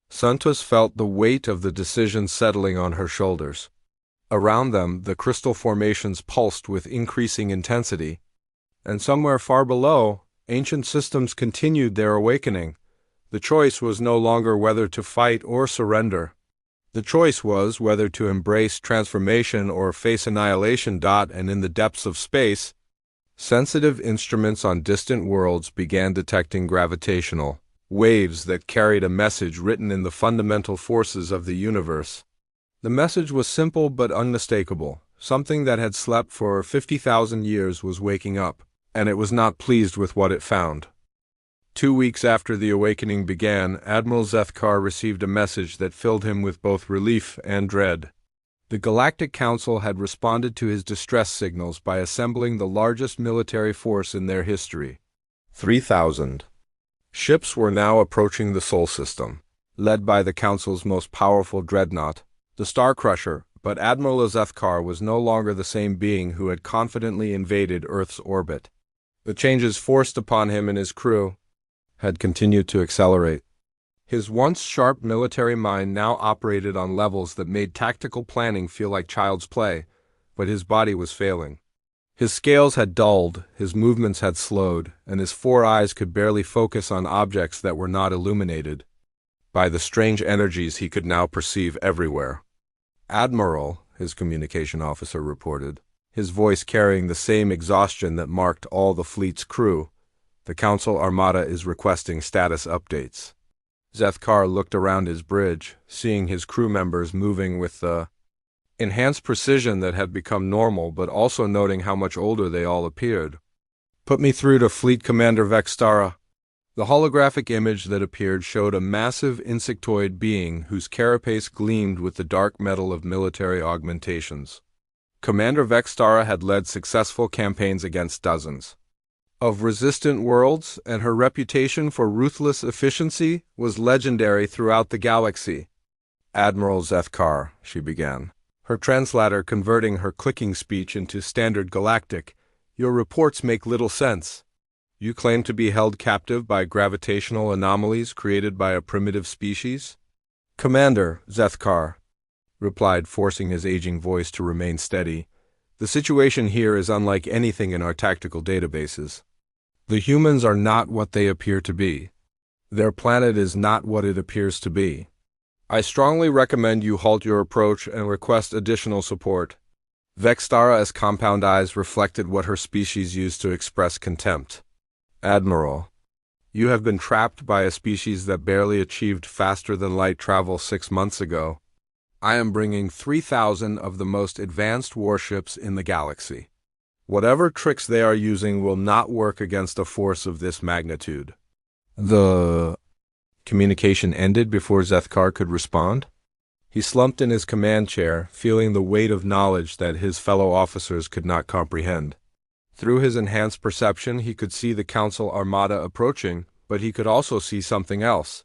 Santos felt the weight of the decision settling on her shoulders. Around them, the crystal formations pulsed with increasing intensity, and somewhere far below, ancient systems continued their awakening. The choice was no longer whether to fight or surrender. The choice was whether to embrace transformation or face annihilation. And in the depths of space, sensitive instruments on distant worlds began detecting gravitational waves that carried a message written in the fundamental forces of the universe. The message was simple but unmistakable. Something that had slept for 50,000 years was waking up, and it was not pleased with what it found. 2 weeks after the awakening began, Admiral Zethkar received a message that filled him with both relief and dread. The Galactic Council had responded to his distress signals by assembling the largest military force in their history. 3,000 ships were now approaching the Sol system, led by the Council's most powerful dreadnought, the Star Crusher, but Admiral Zethkar was no longer the same being who had confidently invaded Earth's orbit. The changes forced upon him and his crew had continued to accelerate. His once sharp military mind now operated on levels that made tactical planning feel like child's play, but his body was failing. His scales had dulled, his movements had slowed, and his 4 eyes could barely focus on objects that were not illuminated by the strange energies he could now perceive everywhere. "Admiral," his communication officer reported, his voice carrying the same exhaustion that marked all the fleet's crew, "the Council Armada is requesting status updates." Zethkar looked around his bridge, seeing his crew members moving with the enhanced precision that had become normal, but also noting how much older they all appeared. "Put me through to Fleet Commander Vextara." The holographic image that appeared showed a massive insectoid being whose carapace gleamed with the dark metal of military augmentations. Commander Vextara had led successful campaigns against dozens of resistant worlds, and her reputation for ruthless efficiency was legendary throughout the galaxy. "Admiral Zethkar," she began, her translator converting her clicking speech into standard Galactic, "your reports make little sense. You claim to be held captive by gravitational anomalies created by a primitive species?" "Commander," Zethkar replied, forcing his aging voice to remain steady, "the situation here is unlike anything in our tactical databases. The humans are not what they appear to be. Their planet is not what it appears to be. I strongly recommend you halt your approach and request additional support." Vextara's compound eyes reflected what her species used to express contempt. "Admiral, you have been trapped by a species that barely achieved faster-than-light travel 6 months ago. I am bringing 3,000 of the most advanced warships in the galaxy. Whatever tricks they are using will not work against a force of this magnitude." The communication ended before Zethkar could respond. He slumped in his command chair, feeling the weight of knowledge that his fellow officers could not comprehend. Through his enhanced perception, he could see the Council Armada approaching, but he could also see something else.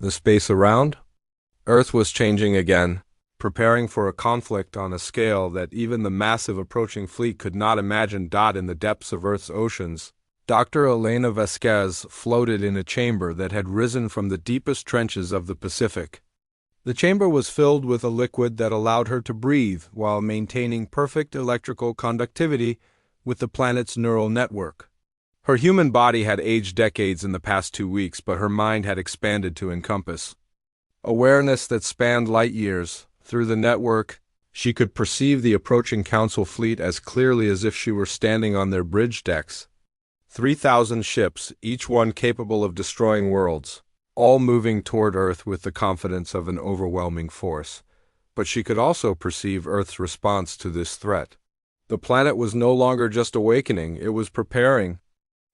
The space around? Earth was changing again, preparing for a conflict on a scale that even the massive approaching fleet could not imagine. In the depths of Earth's oceans, Dr. Elena Vasquez floated in a chamber that had risen from the deepest trenches of the Pacific. The chamber was filled with a liquid that allowed her to breathe while maintaining perfect electrical conductivity with the planet's neural network. Her human body had aged decades in the past 2 weeks, but her mind had expanded to encompass awareness that spanned light years. Through the network, she could perceive the approaching Council fleet as clearly as if she were standing on their bridge decks. 3,000 ships, each one capable of destroying worlds, all moving toward Earth with the confidence of an overwhelming force. But she could also perceive Earth's response to this threat. The planet was no longer just awakening, it was preparing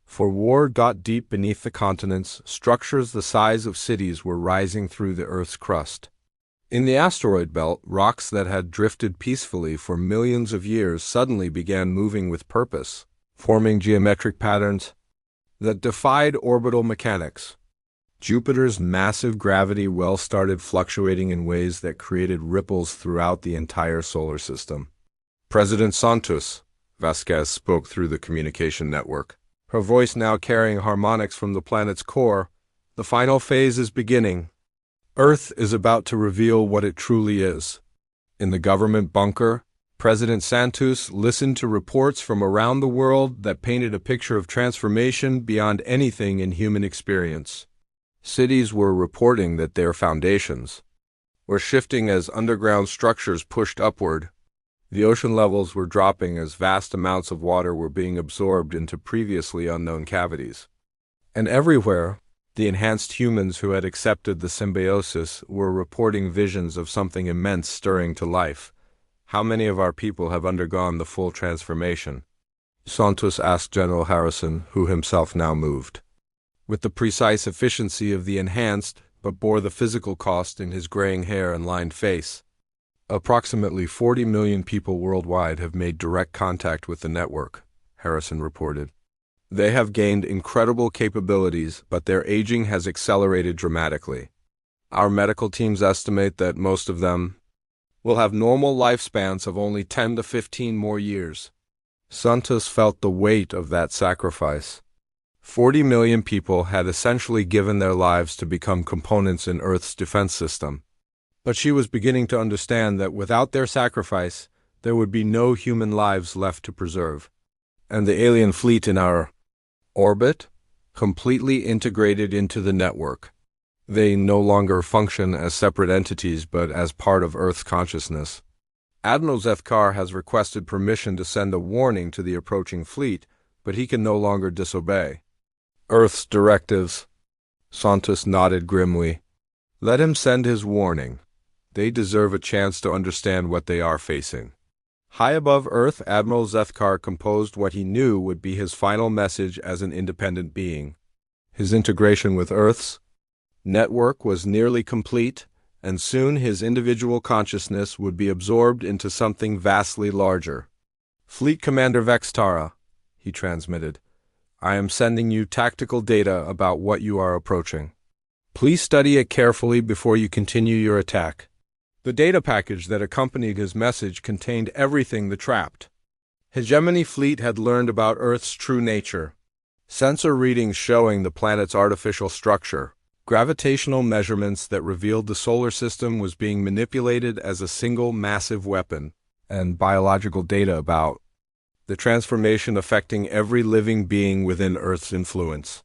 for war. Deep beneath the continents, structures the size of cities were rising through the Earth's crust. In the asteroid belt, rocks that had drifted peacefully for millions of years suddenly began moving with purpose, forming geometric patterns that defied orbital mechanics. Jupiter's massive gravity well started fluctuating in ways that created ripples throughout the entire solar system. President Santos, Vasquez spoke through the communication network, her voice now carrying harmonics from the planet's core. The final phase is beginning. Earth is about to reveal what it truly is. In the government bunker, President Santos listened to reports from around the world that painted a picture of transformation beyond anything in human experience. Cities were reporting that their foundations were shifting as underground structures pushed upward. The ocean levels were dropping as vast amounts of water were being absorbed into previously unknown cavities. And everywhere, the enhanced humans who had accepted the symbiosis were reporting visions of something immense stirring to life. How many of our people have undergone the full transformation? Santos asked General Harrison, who himself now moved. With the precise efficiency of the enhanced, but bore the physical cost in his graying hair and lined face. Approximately 40 million people worldwide have made direct contact with the network, Harrison reported. They have gained incredible capabilities, but their aging has accelerated dramatically. Our medical teams estimate that most of them will have normal lifespans of only 10 to 15 more years. Santos felt the weight of that sacrifice. 40 million people had essentially given their lives to become components in Earth's defense system. But she was beginning to understand that without their sacrifice, there would be no human lives left to preserve. And the alien fleet in our orbit, completely integrated into the network. They no longer function as separate entities but as part of Earth's consciousness. Admiral Zethkar has requested permission to send a warning to the approaching fleet, but he can no longer disobey Earth's directives. Santos nodded grimly. Let him send his warning. They deserve a chance to understand what they are facing. High above Earth, Admiral Zethkar composed what he knew would be his final message as an independent being. His integration with Earth's network was nearly complete, and soon his individual consciousness would be absorbed into something vastly larger. Fleet Commander Vextara, he transmitted, I am sending you tactical data about what you are approaching. Please study it carefully before you continue your attack. The data package that accompanied his message contained everything the trapped hegemony fleet had learned about Earth's true nature. Sensor readings showing the planet's artificial structure, gravitational measurements that revealed the solar system was being manipulated as a single massive weapon, and biological data about the transformation affecting every living being within Earth's influence.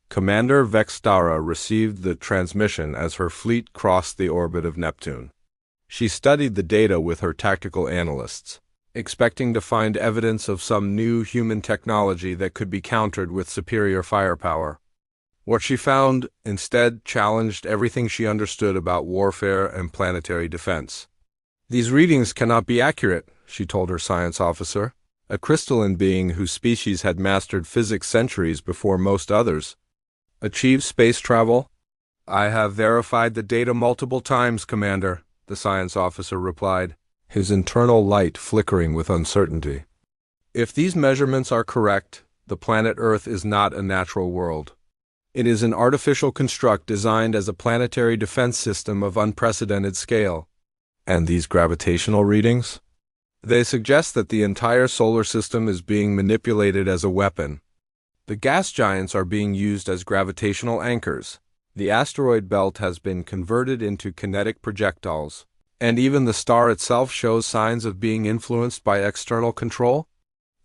Commander Vextara received the transmission as her fleet crossed the orbit of Neptune. She studied the data with her tactical analysts, expecting to find evidence of some new human technology that could be countered with superior firepower. What she found instead challenged everything she understood about warfare and planetary defense. These readings cannot be accurate, she told her science officer, a crystalline being whose species had mastered physics centuries before most others. Achieve space travel? I have verified the data multiple times, Commander, the science officer replied, his internal light flickering with uncertainty. If these measurements are correct, the planet Earth is not a natural world. It is an artificial construct designed as a planetary defense system of unprecedented scale. And these gravitational readings? They suggest that the entire solar system is being manipulated as a weapon. The gas giants are being used as gravitational anchors. The asteroid belt has been converted into kinetic projectiles. And even the star itself shows signs of being influenced by external control?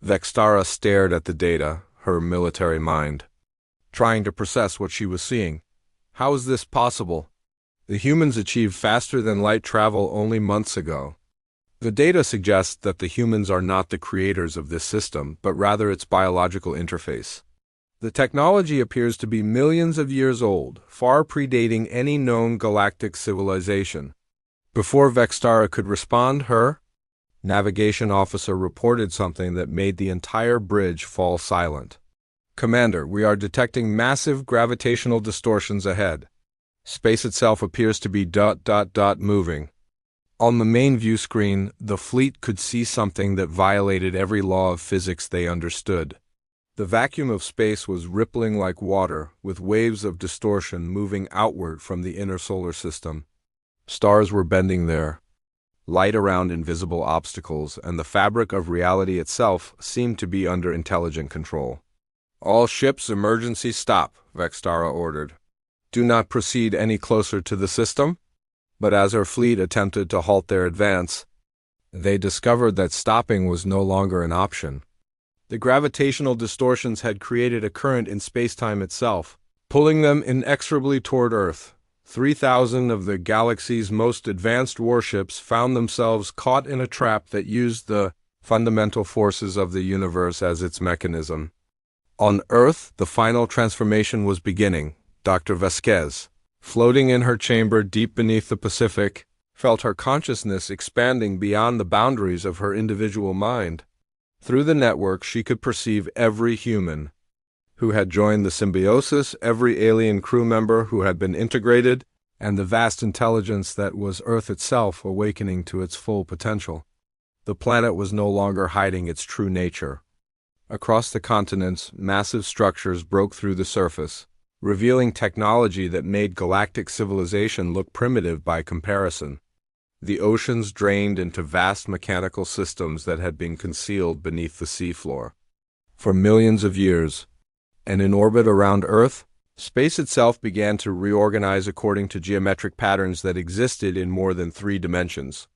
Vextara stared at the data, her military mind, trying to process what she was seeing. How is this possible? The humans achieved faster than light travel only months ago. The data suggests that the humans are not the creators of this system, but rather its biological interface. The technology appears to be millions of years old, far predating any known galactic civilization. Before Vextara could respond, her navigation officer reported something that made the entire bridge fall silent. Commander, we are detecting massive gravitational distortions ahead. Space itself appears to be moving. On the main view screen, the fleet could see something that violated every law of physics they understood. The vacuum of space was rippling like water, with waves of distortion moving outward from the inner solar system. Stars were bending there, light around invisible obstacles, and the fabric of reality itself seemed to be under intelligent control. "All ships emergency stop," Vextara ordered. "Do not proceed any closer to the system." But as her fleet attempted to halt their advance, they discovered that stopping was no longer an option. The gravitational distortions had created a current in spacetime itself, pulling them inexorably toward Earth. 3,000 of the galaxy's most advanced warships found themselves caught in a trap that used the fundamental forces of the universe as its mechanism. On Earth, the final transformation was beginning. Dr. Vasquez, floating in her chamber deep beneath the Pacific, felt her consciousness expanding beyond the boundaries of her individual mind. Through the network, she could perceive every human who had joined the symbiosis, every alien crew member who had been integrated, and the vast intelligence that was Earth itself awakening to its full potential. The planet was no longer hiding its true nature. Across the continents, massive structures broke through the surface, revealing technology that made galactic civilization look primitive by comparison. The oceans drained into vast mechanical systems that had been concealed beneath the seafloor. For millions of years, and in orbit around Earth, space itself began to reorganize according to geometric patterns that existed in more than 3 dimensions.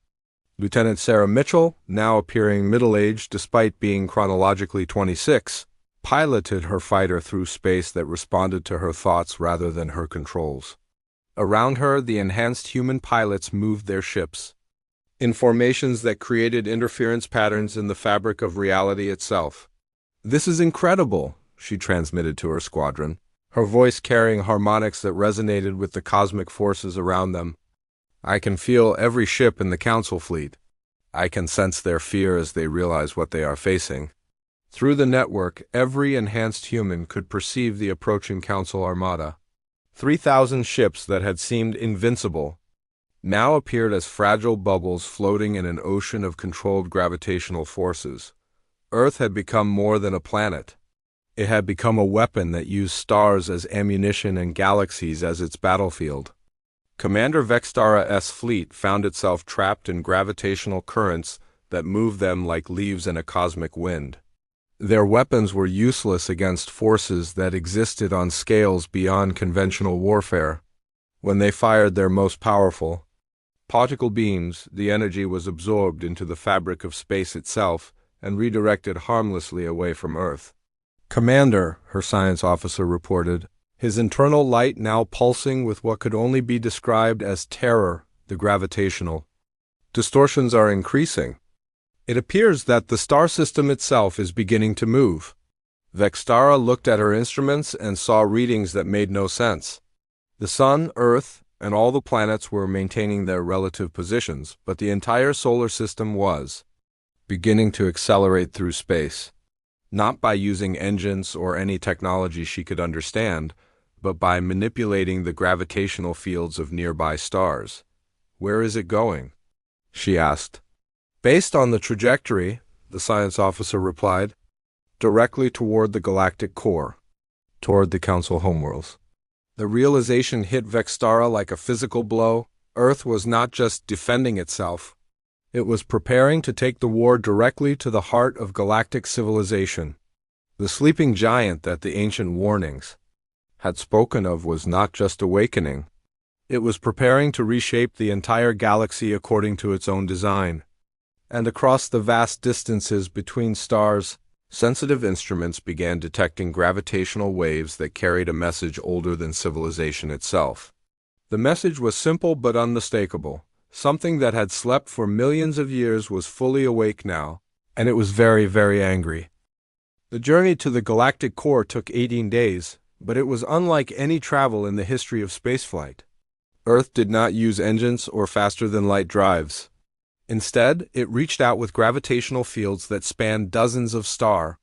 Lieutenant Sarah Mitchell, now appearing middle-aged despite being chronologically 26, piloted her fighter through space that responded to her thoughts rather than her controls. Around her, the enhanced human pilots moved their ships in formations that created interference patterns in the fabric of reality itself. "This is incredible," she transmitted to her squadron, her voice carrying harmonics that resonated with the cosmic forces around them. "I can feel every ship in the Council fleet. I can sense their fear as they realize what they are facing." Through the network, every enhanced human could perceive the approaching Council armada. 3,000 ships that had seemed invincible now appeared as fragile bubbles floating in an ocean of controlled gravitational forces. Earth had become more than a planet. It had become a weapon that used stars as ammunition and galaxies as its battlefield. Commander Vextara's fleet found itself trapped in gravitational currents that moved them like leaves in a cosmic wind. Their weapons were useless against forces that existed on scales beyond conventional warfare. When they fired their most powerful particle beams, the energy was absorbed into the fabric of space itself and redirected harmlessly away from Earth. "Commander," her science officer reported, his internal light now pulsing with what could only be described as terror, the gravitational distortions are increasing. It appears that the star system itself is beginning to move." Vextara looked at her instruments and saw readings that made no sense. The Sun, Earth, and all the planets were maintaining their relative positions, but the entire solar system was beginning to accelerate through space, not by using engines or any technology she could understand, but by manipulating the gravitational fields of nearby stars. "Where is it going?" she asked. "Based on the trajectory," the science officer replied, "directly toward the galactic core, toward the Council homeworlds." The realization hit Vextara like a physical blow. Earth was not just defending itself. It was preparing to take the war directly to the heart of galactic civilization. The sleeping giant that the ancient warnings had spoken of was not just awakening. It was preparing to reshape the entire galaxy according to its own design. And across the vast distances between stars, sensitive instruments began detecting gravitational waves that carried a message older than civilization itself. The message was simple but unmistakable. Something that had slept for millions of years was fully awake now, and it was very, very angry. The journey to the galactic core took 18 days, but it was unlike any travel in the history of spaceflight. Earth did not use engines or faster-than-light drives. Instead, it reached out with gravitational fields that spanned dozens of star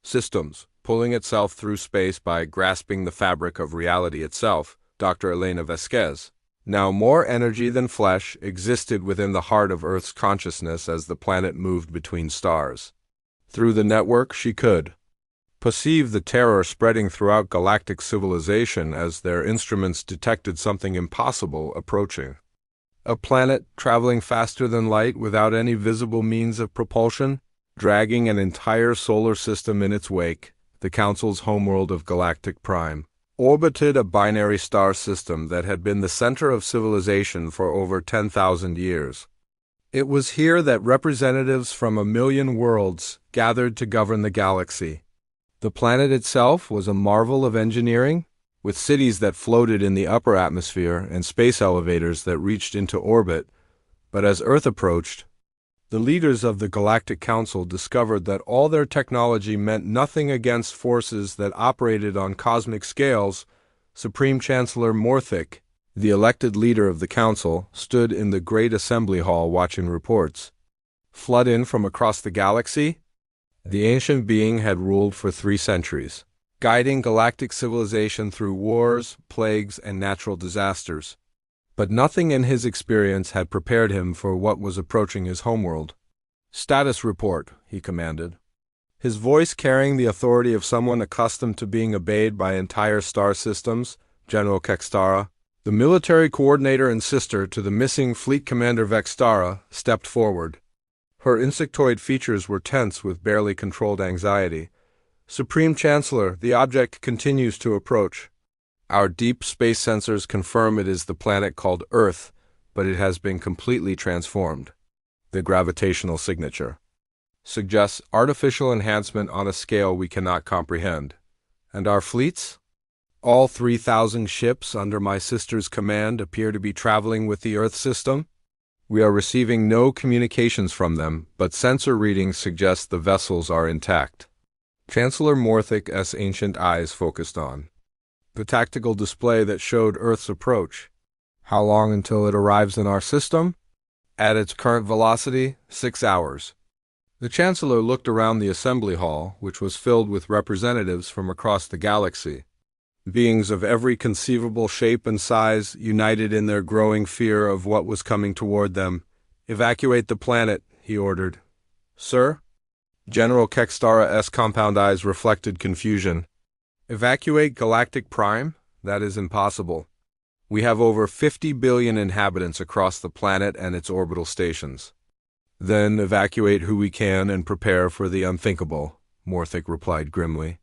systems, pulling itself through space by grasping the fabric of reality itself. Dr. Elena Vasquez, now more energy than flesh, existed within the heart of Earth's consciousness as the planet moved between stars. Through the network, she could perceived the terror spreading throughout galactic civilization as their instruments detected something impossible approaching. A planet traveling faster than light without any visible means of propulsion, dragging an entire solar system in its wake, the Council's homeworld of Galactic Prime orbited a binary star system that had been the center of civilization for over 10,000 years. It was here that representatives from 1,000,000 worlds gathered to govern the galaxy. The planet itself was a marvel of engineering, with cities that floated in the upper atmosphere and space elevators that reached into orbit. But as Earth approached, the leaders of the Galactic Council discovered that all their technology meant nothing against forces that operated on cosmic scales. Supreme Chancellor Morthic, the elected leader of the Council, stood in the Great Assembly Hall watching reports flood in from across the galaxy. The ancient being had ruled for 3 centuries, guiding galactic civilization through wars, plagues, and natural disasters. But nothing in his experience had prepared him for what was approaching his homeworld. "Status report," he commanded, his voice carrying the authority of someone accustomed to being obeyed by entire star systems. General Kextara, the military coordinator and sister to the missing fleet commander Vextara, stepped forward. Her insectoid features were tense with barely controlled anxiety. "Supreme Chancellor, the object continues to approach. Our deep space sensors confirm it is the planet called Earth, but it has been completely transformed. The gravitational signature suggests artificial enhancement on a scale we cannot comprehend. And our fleets? All 3,000 ships under my sister's command appear to be traveling with the Earth system. We are receiving no communications from them, but sensor readings suggest the vessels are intact." Chancellor Morthic's ancient eyes focused on the tactical display that showed Earth's approach. "How long until it arrives in our system?" "At its current velocity, 6 hours." The Chancellor looked around the assembly hall, which was filled with representatives from across the galaxy. Beings of every conceivable shape and size, united in their growing fear of what was coming toward them. "Evacuate the planet," he ordered. "Sir?" General Kextara's compound eyes reflected confusion. "Evacuate Galactic Prime? That is impossible. We have over 50 billion inhabitants across the planet and its orbital stations." "Then evacuate who we can and prepare for the unthinkable," Morthic replied grimly.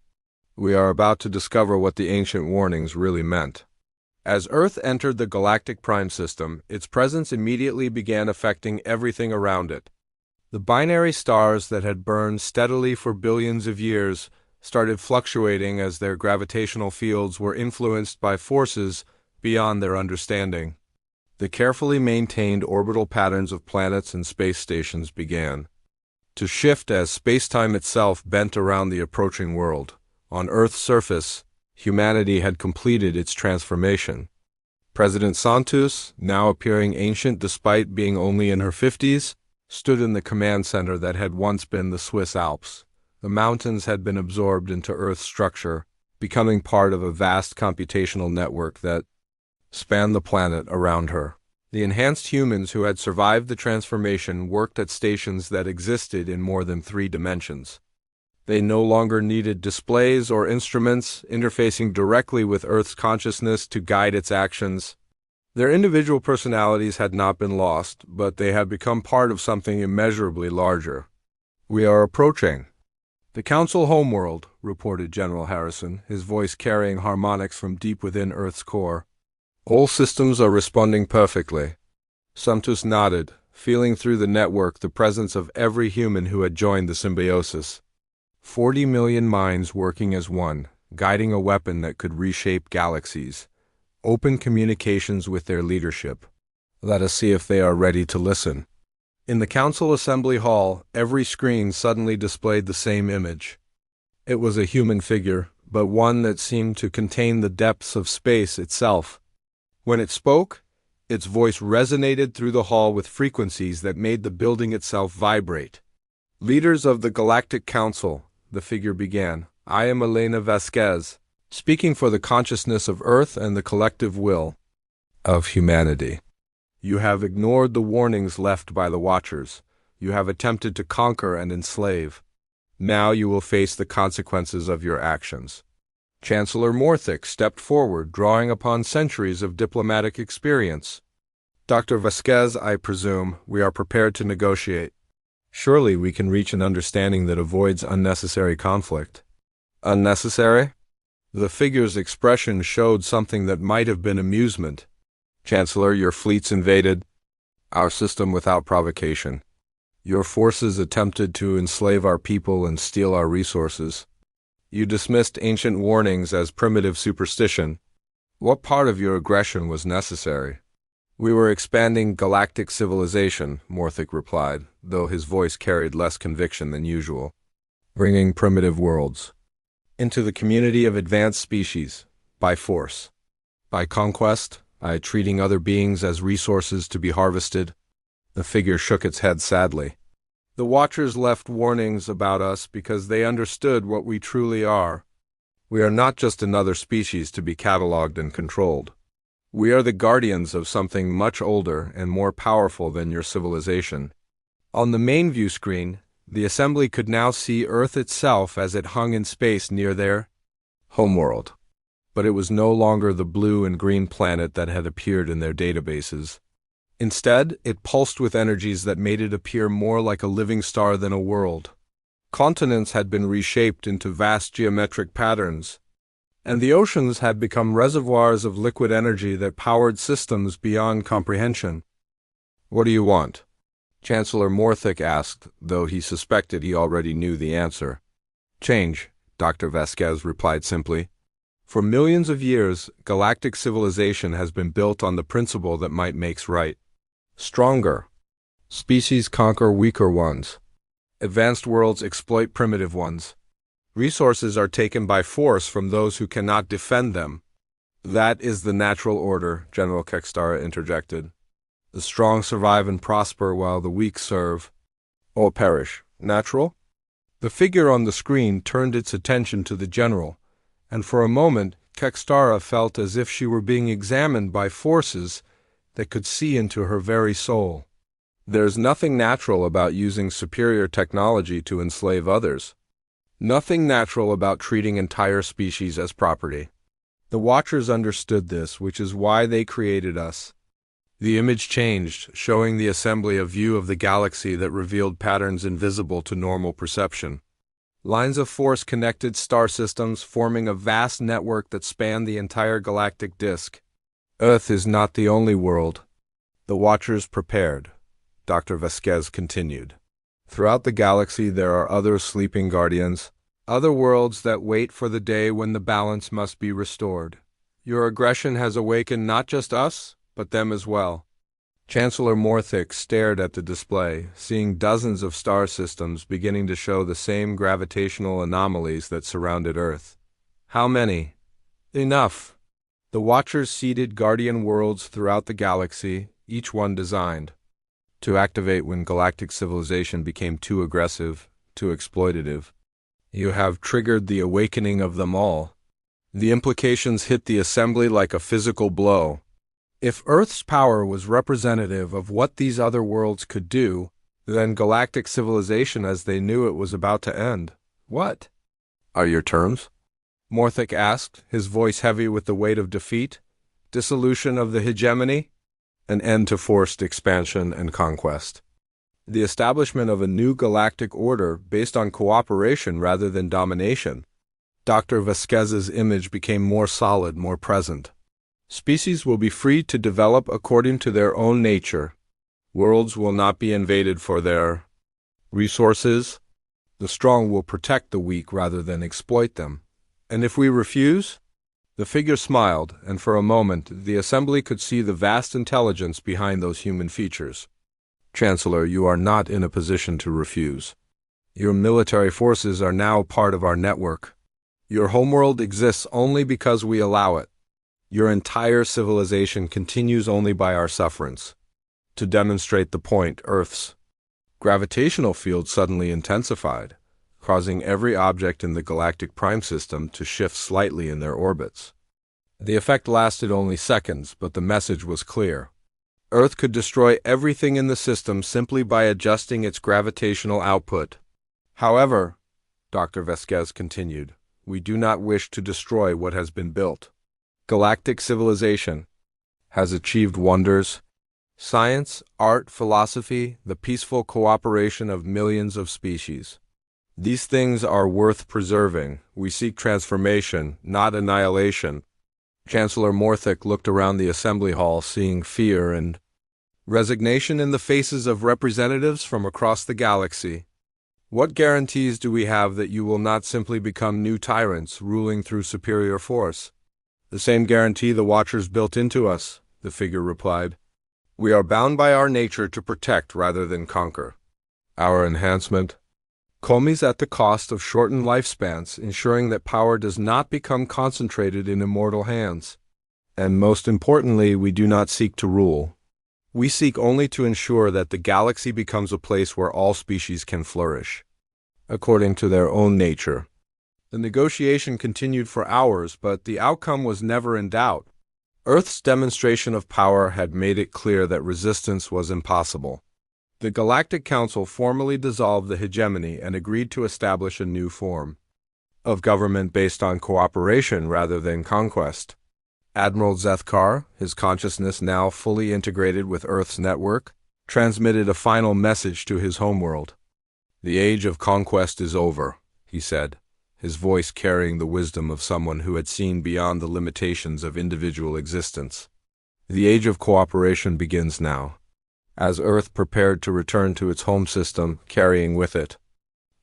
"We are about to discover what the ancient warnings really meant." As Earth entered the Galactic Prime system, its presence immediately began affecting everything around it. The binary stars that had burned steadily for billions of years started fluctuating as their gravitational fields were influenced by forces beyond their understanding. The carefully maintained orbital patterns of planets and space stations began to shift as spacetime itself bent around the approaching world. On Earth's surface, humanity had completed its transformation. President Santos, now appearing ancient despite being only in her 50s, stood in the command center that had once been the Swiss Alps. The mountains had been absorbed into Earth's structure, becoming part of a vast computational network that spanned the planet around her. The enhanced humans who had survived the transformation worked at stations that existed in more than 3 dimensions. They no longer needed displays or instruments interfacing directly with Earth's consciousness to guide its actions. Their individual personalities had not been lost, but they had become part of something immeasurably larger. "We are approaching the Council homeworld," reported General Harrison, his voice carrying harmonics from deep within Earth's core. "All systems are responding perfectly." Santos nodded, feeling through the network the presence of every human who had joined the symbiosis. 40 million minds working as one, guiding a weapon that could reshape galaxies. Open communications with their leadership. Let us see if they are ready to listen. In the Council Assembly Hall, every screen suddenly displayed the same image. It was a human figure, but one that seemed to contain the depths of space itself. When it spoke, its voice resonated through the hall with frequencies that made the building itself vibrate. "Leaders of the Galactic Council," the figure began, "I am Elena Vasquez, speaking for the consciousness of Earth and the collective will of humanity. You have ignored the warnings left by the Watchers. You have attempted to conquer and enslave. Now you will face the consequences of your actions. Chancellor Morthic stepped forward, drawing upon centuries of diplomatic experience. Dr. Vasquez, I presume, we are prepared to negotiate. Surely we can reach an understanding that avoids unnecessary conflict. Unnecessary? The figure's expression showed something that might have been amusement. Chancellor, your fleets invaded our system without provocation. Your forces attempted to enslave our people and steal our resources. You dismissed ancient warnings as primitive superstition. What part of your aggression was necessary? We were expanding galactic civilization, Morthic replied, though his voice carried less conviction than usual. Bringing primitive worlds into the community of advanced species, by force. By conquest, by treating other beings as resources to be harvested. The figure shook its head sadly. The Watchers left warnings about us because they understood what we truly are. We are not just another species to be cataloged and controlled. We are the guardians of something much older and more powerful than your civilization. On the main view screen, the Assembly could now see Earth itself as it hung in space near their homeworld. But it was no longer the blue and green planet that had appeared in their databases. Instead, it pulsed with energies that made it appear more like a living star than a world. Continents had been reshaped into vast geometric patterns, and the oceans had become reservoirs of liquid energy that powered systems beyond comprehension. What do you want? Chancellor Morthic asked, though he suspected he already knew the answer. Change, Dr. Vasquez replied simply. For millions of years, galactic civilization has been built on the principle that might makes right. Stronger species conquer weaker ones. Advanced worlds exploit primitive ones. Resources are taken by force from those who cannot defend them. That is the natural order, General Kekstara interjected. The strong survive and prosper while the weak serve or perish. Natural? The figure on the screen turned its attention to the general, and for a moment Kekstara felt as if she were being examined by forces that could see into her very soul. There's nothing natural about using superior technology to enslave others. Nothing natural about treating entire species as property. The Watchers understood this, which is why they created us. The image changed, showing the Assembly a view of the galaxy that revealed patterns invisible to normal perception. Lines of force connected star systems, forming a vast network that spanned the entire galactic disk. Earth is not the only world. The Watchers prepared. Dr. Vasquez continued. Throughout the galaxy there are other sleeping guardians, other worlds that wait for the day when the balance must be restored. Your aggression has awakened not just us, but them as well. Chancellor Morthic stared at the display, seeing dozens of star systems beginning to show the same gravitational anomalies that surrounded Earth. How many? Enough. The Watchers seeded guardian worlds throughout the galaxy, each one designed to activate when galactic civilization became too aggressive, too exploitative. You have triggered the awakening of them all. The implications hit the Assembly like a physical blow. If Earth's power was representative of what these other worlds could do, then galactic civilization as they knew it was about to end. What are your terms? Morthic asked, his voice heavy with the weight of defeat. Dissolution of the hegemony? An end to forced expansion and conquest. The establishment of a new galactic order based on cooperation rather than domination. Dr. Vasquez's image became more solid, more present. Species will be free to develop according to their own nature. Worlds will not be invaded for their resources. The strong will protect the weak rather than exploit them. And if we refuse? The figure smiled, and for a moment the Assembly could see the vast intelligence behind those human features. Chancellor, you are not in a position to refuse. Your military forces are now part of our network. Your homeworld exists only because we allow it. Your entire civilization continues only by our sufferance. To demonstrate the point, Earth's gravitational field suddenly intensified, causing every object in the galactic prime system to shift slightly in their orbits. The effect lasted only seconds, but the message was clear. Earth could destroy everything in the system simply by adjusting its gravitational output. However, Dr. Vasquez continued. We do not wish to destroy what has been built. Galactic civilization has achieved wonders. Science, art, philosophy, the peaceful cooperation of millions of species. These things are worth preserving. We seek transformation, not annihilation. Chancellor Morthic looked around the assembly hall, seeing fear and resignation in the faces of representatives from across the galaxy. What guarantees do we have that you will not simply become new tyrants, ruling through superior force? The same guarantee the Watchers built into us, the figure replied. We are bound by our nature to protect rather than conquer. Our enhancement comes at the cost of shortened lifespans, ensuring that power does not become concentrated in immortal hands. And most importantly, we do not seek to rule. We seek only to ensure that the galaxy becomes a place where all species can flourish, according to their own nature. The negotiation continued for hours, but the outcome was never in doubt. Earth's demonstration of power had made it clear that resistance was impossible. The Galactic Council formally dissolved the hegemony and agreed to establish a new form of government based on cooperation rather than conquest. Admiral Zethkar, his consciousness now fully integrated with Earth's network, transmitted a final message to his homeworld. The age of conquest is over, he said, his voice carrying the wisdom of someone who had seen beyond the limitations of individual existence. The age of cooperation begins now, as Earth prepared to return to its home system, carrying with it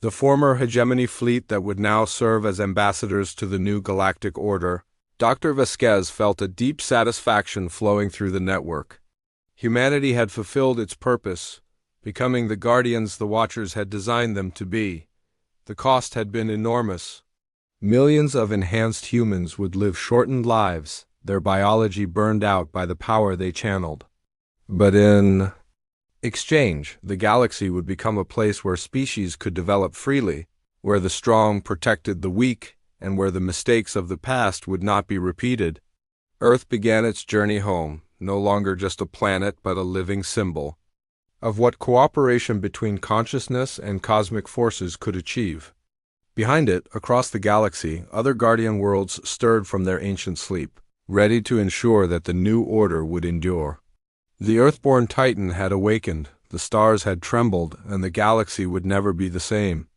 the former hegemony fleet that would now serve as ambassadors to the new galactic order. Dr. Vasquez felt a deep satisfaction flowing through the network. Humanity had fulfilled its purpose, becoming the guardians the Watchers had designed them to be. The cost had been enormous. Millions of enhanced humans would live shortened lives, their biology burned out by the power they channeled. But in exchange, the galaxy would become a place where species could develop freely, where the strong protected the weak, and where the mistakes of the past would not be repeated. Earth began its journey home, no longer just a planet but a living symbol of what cooperation between consciousness and cosmic forces could achieve. Behind it, across the galaxy, other guardian worlds stirred from their ancient sleep, ready to ensure that the new order would endure. The Earthborn Titan had awakened, the stars had trembled, and the galaxy would never be the same.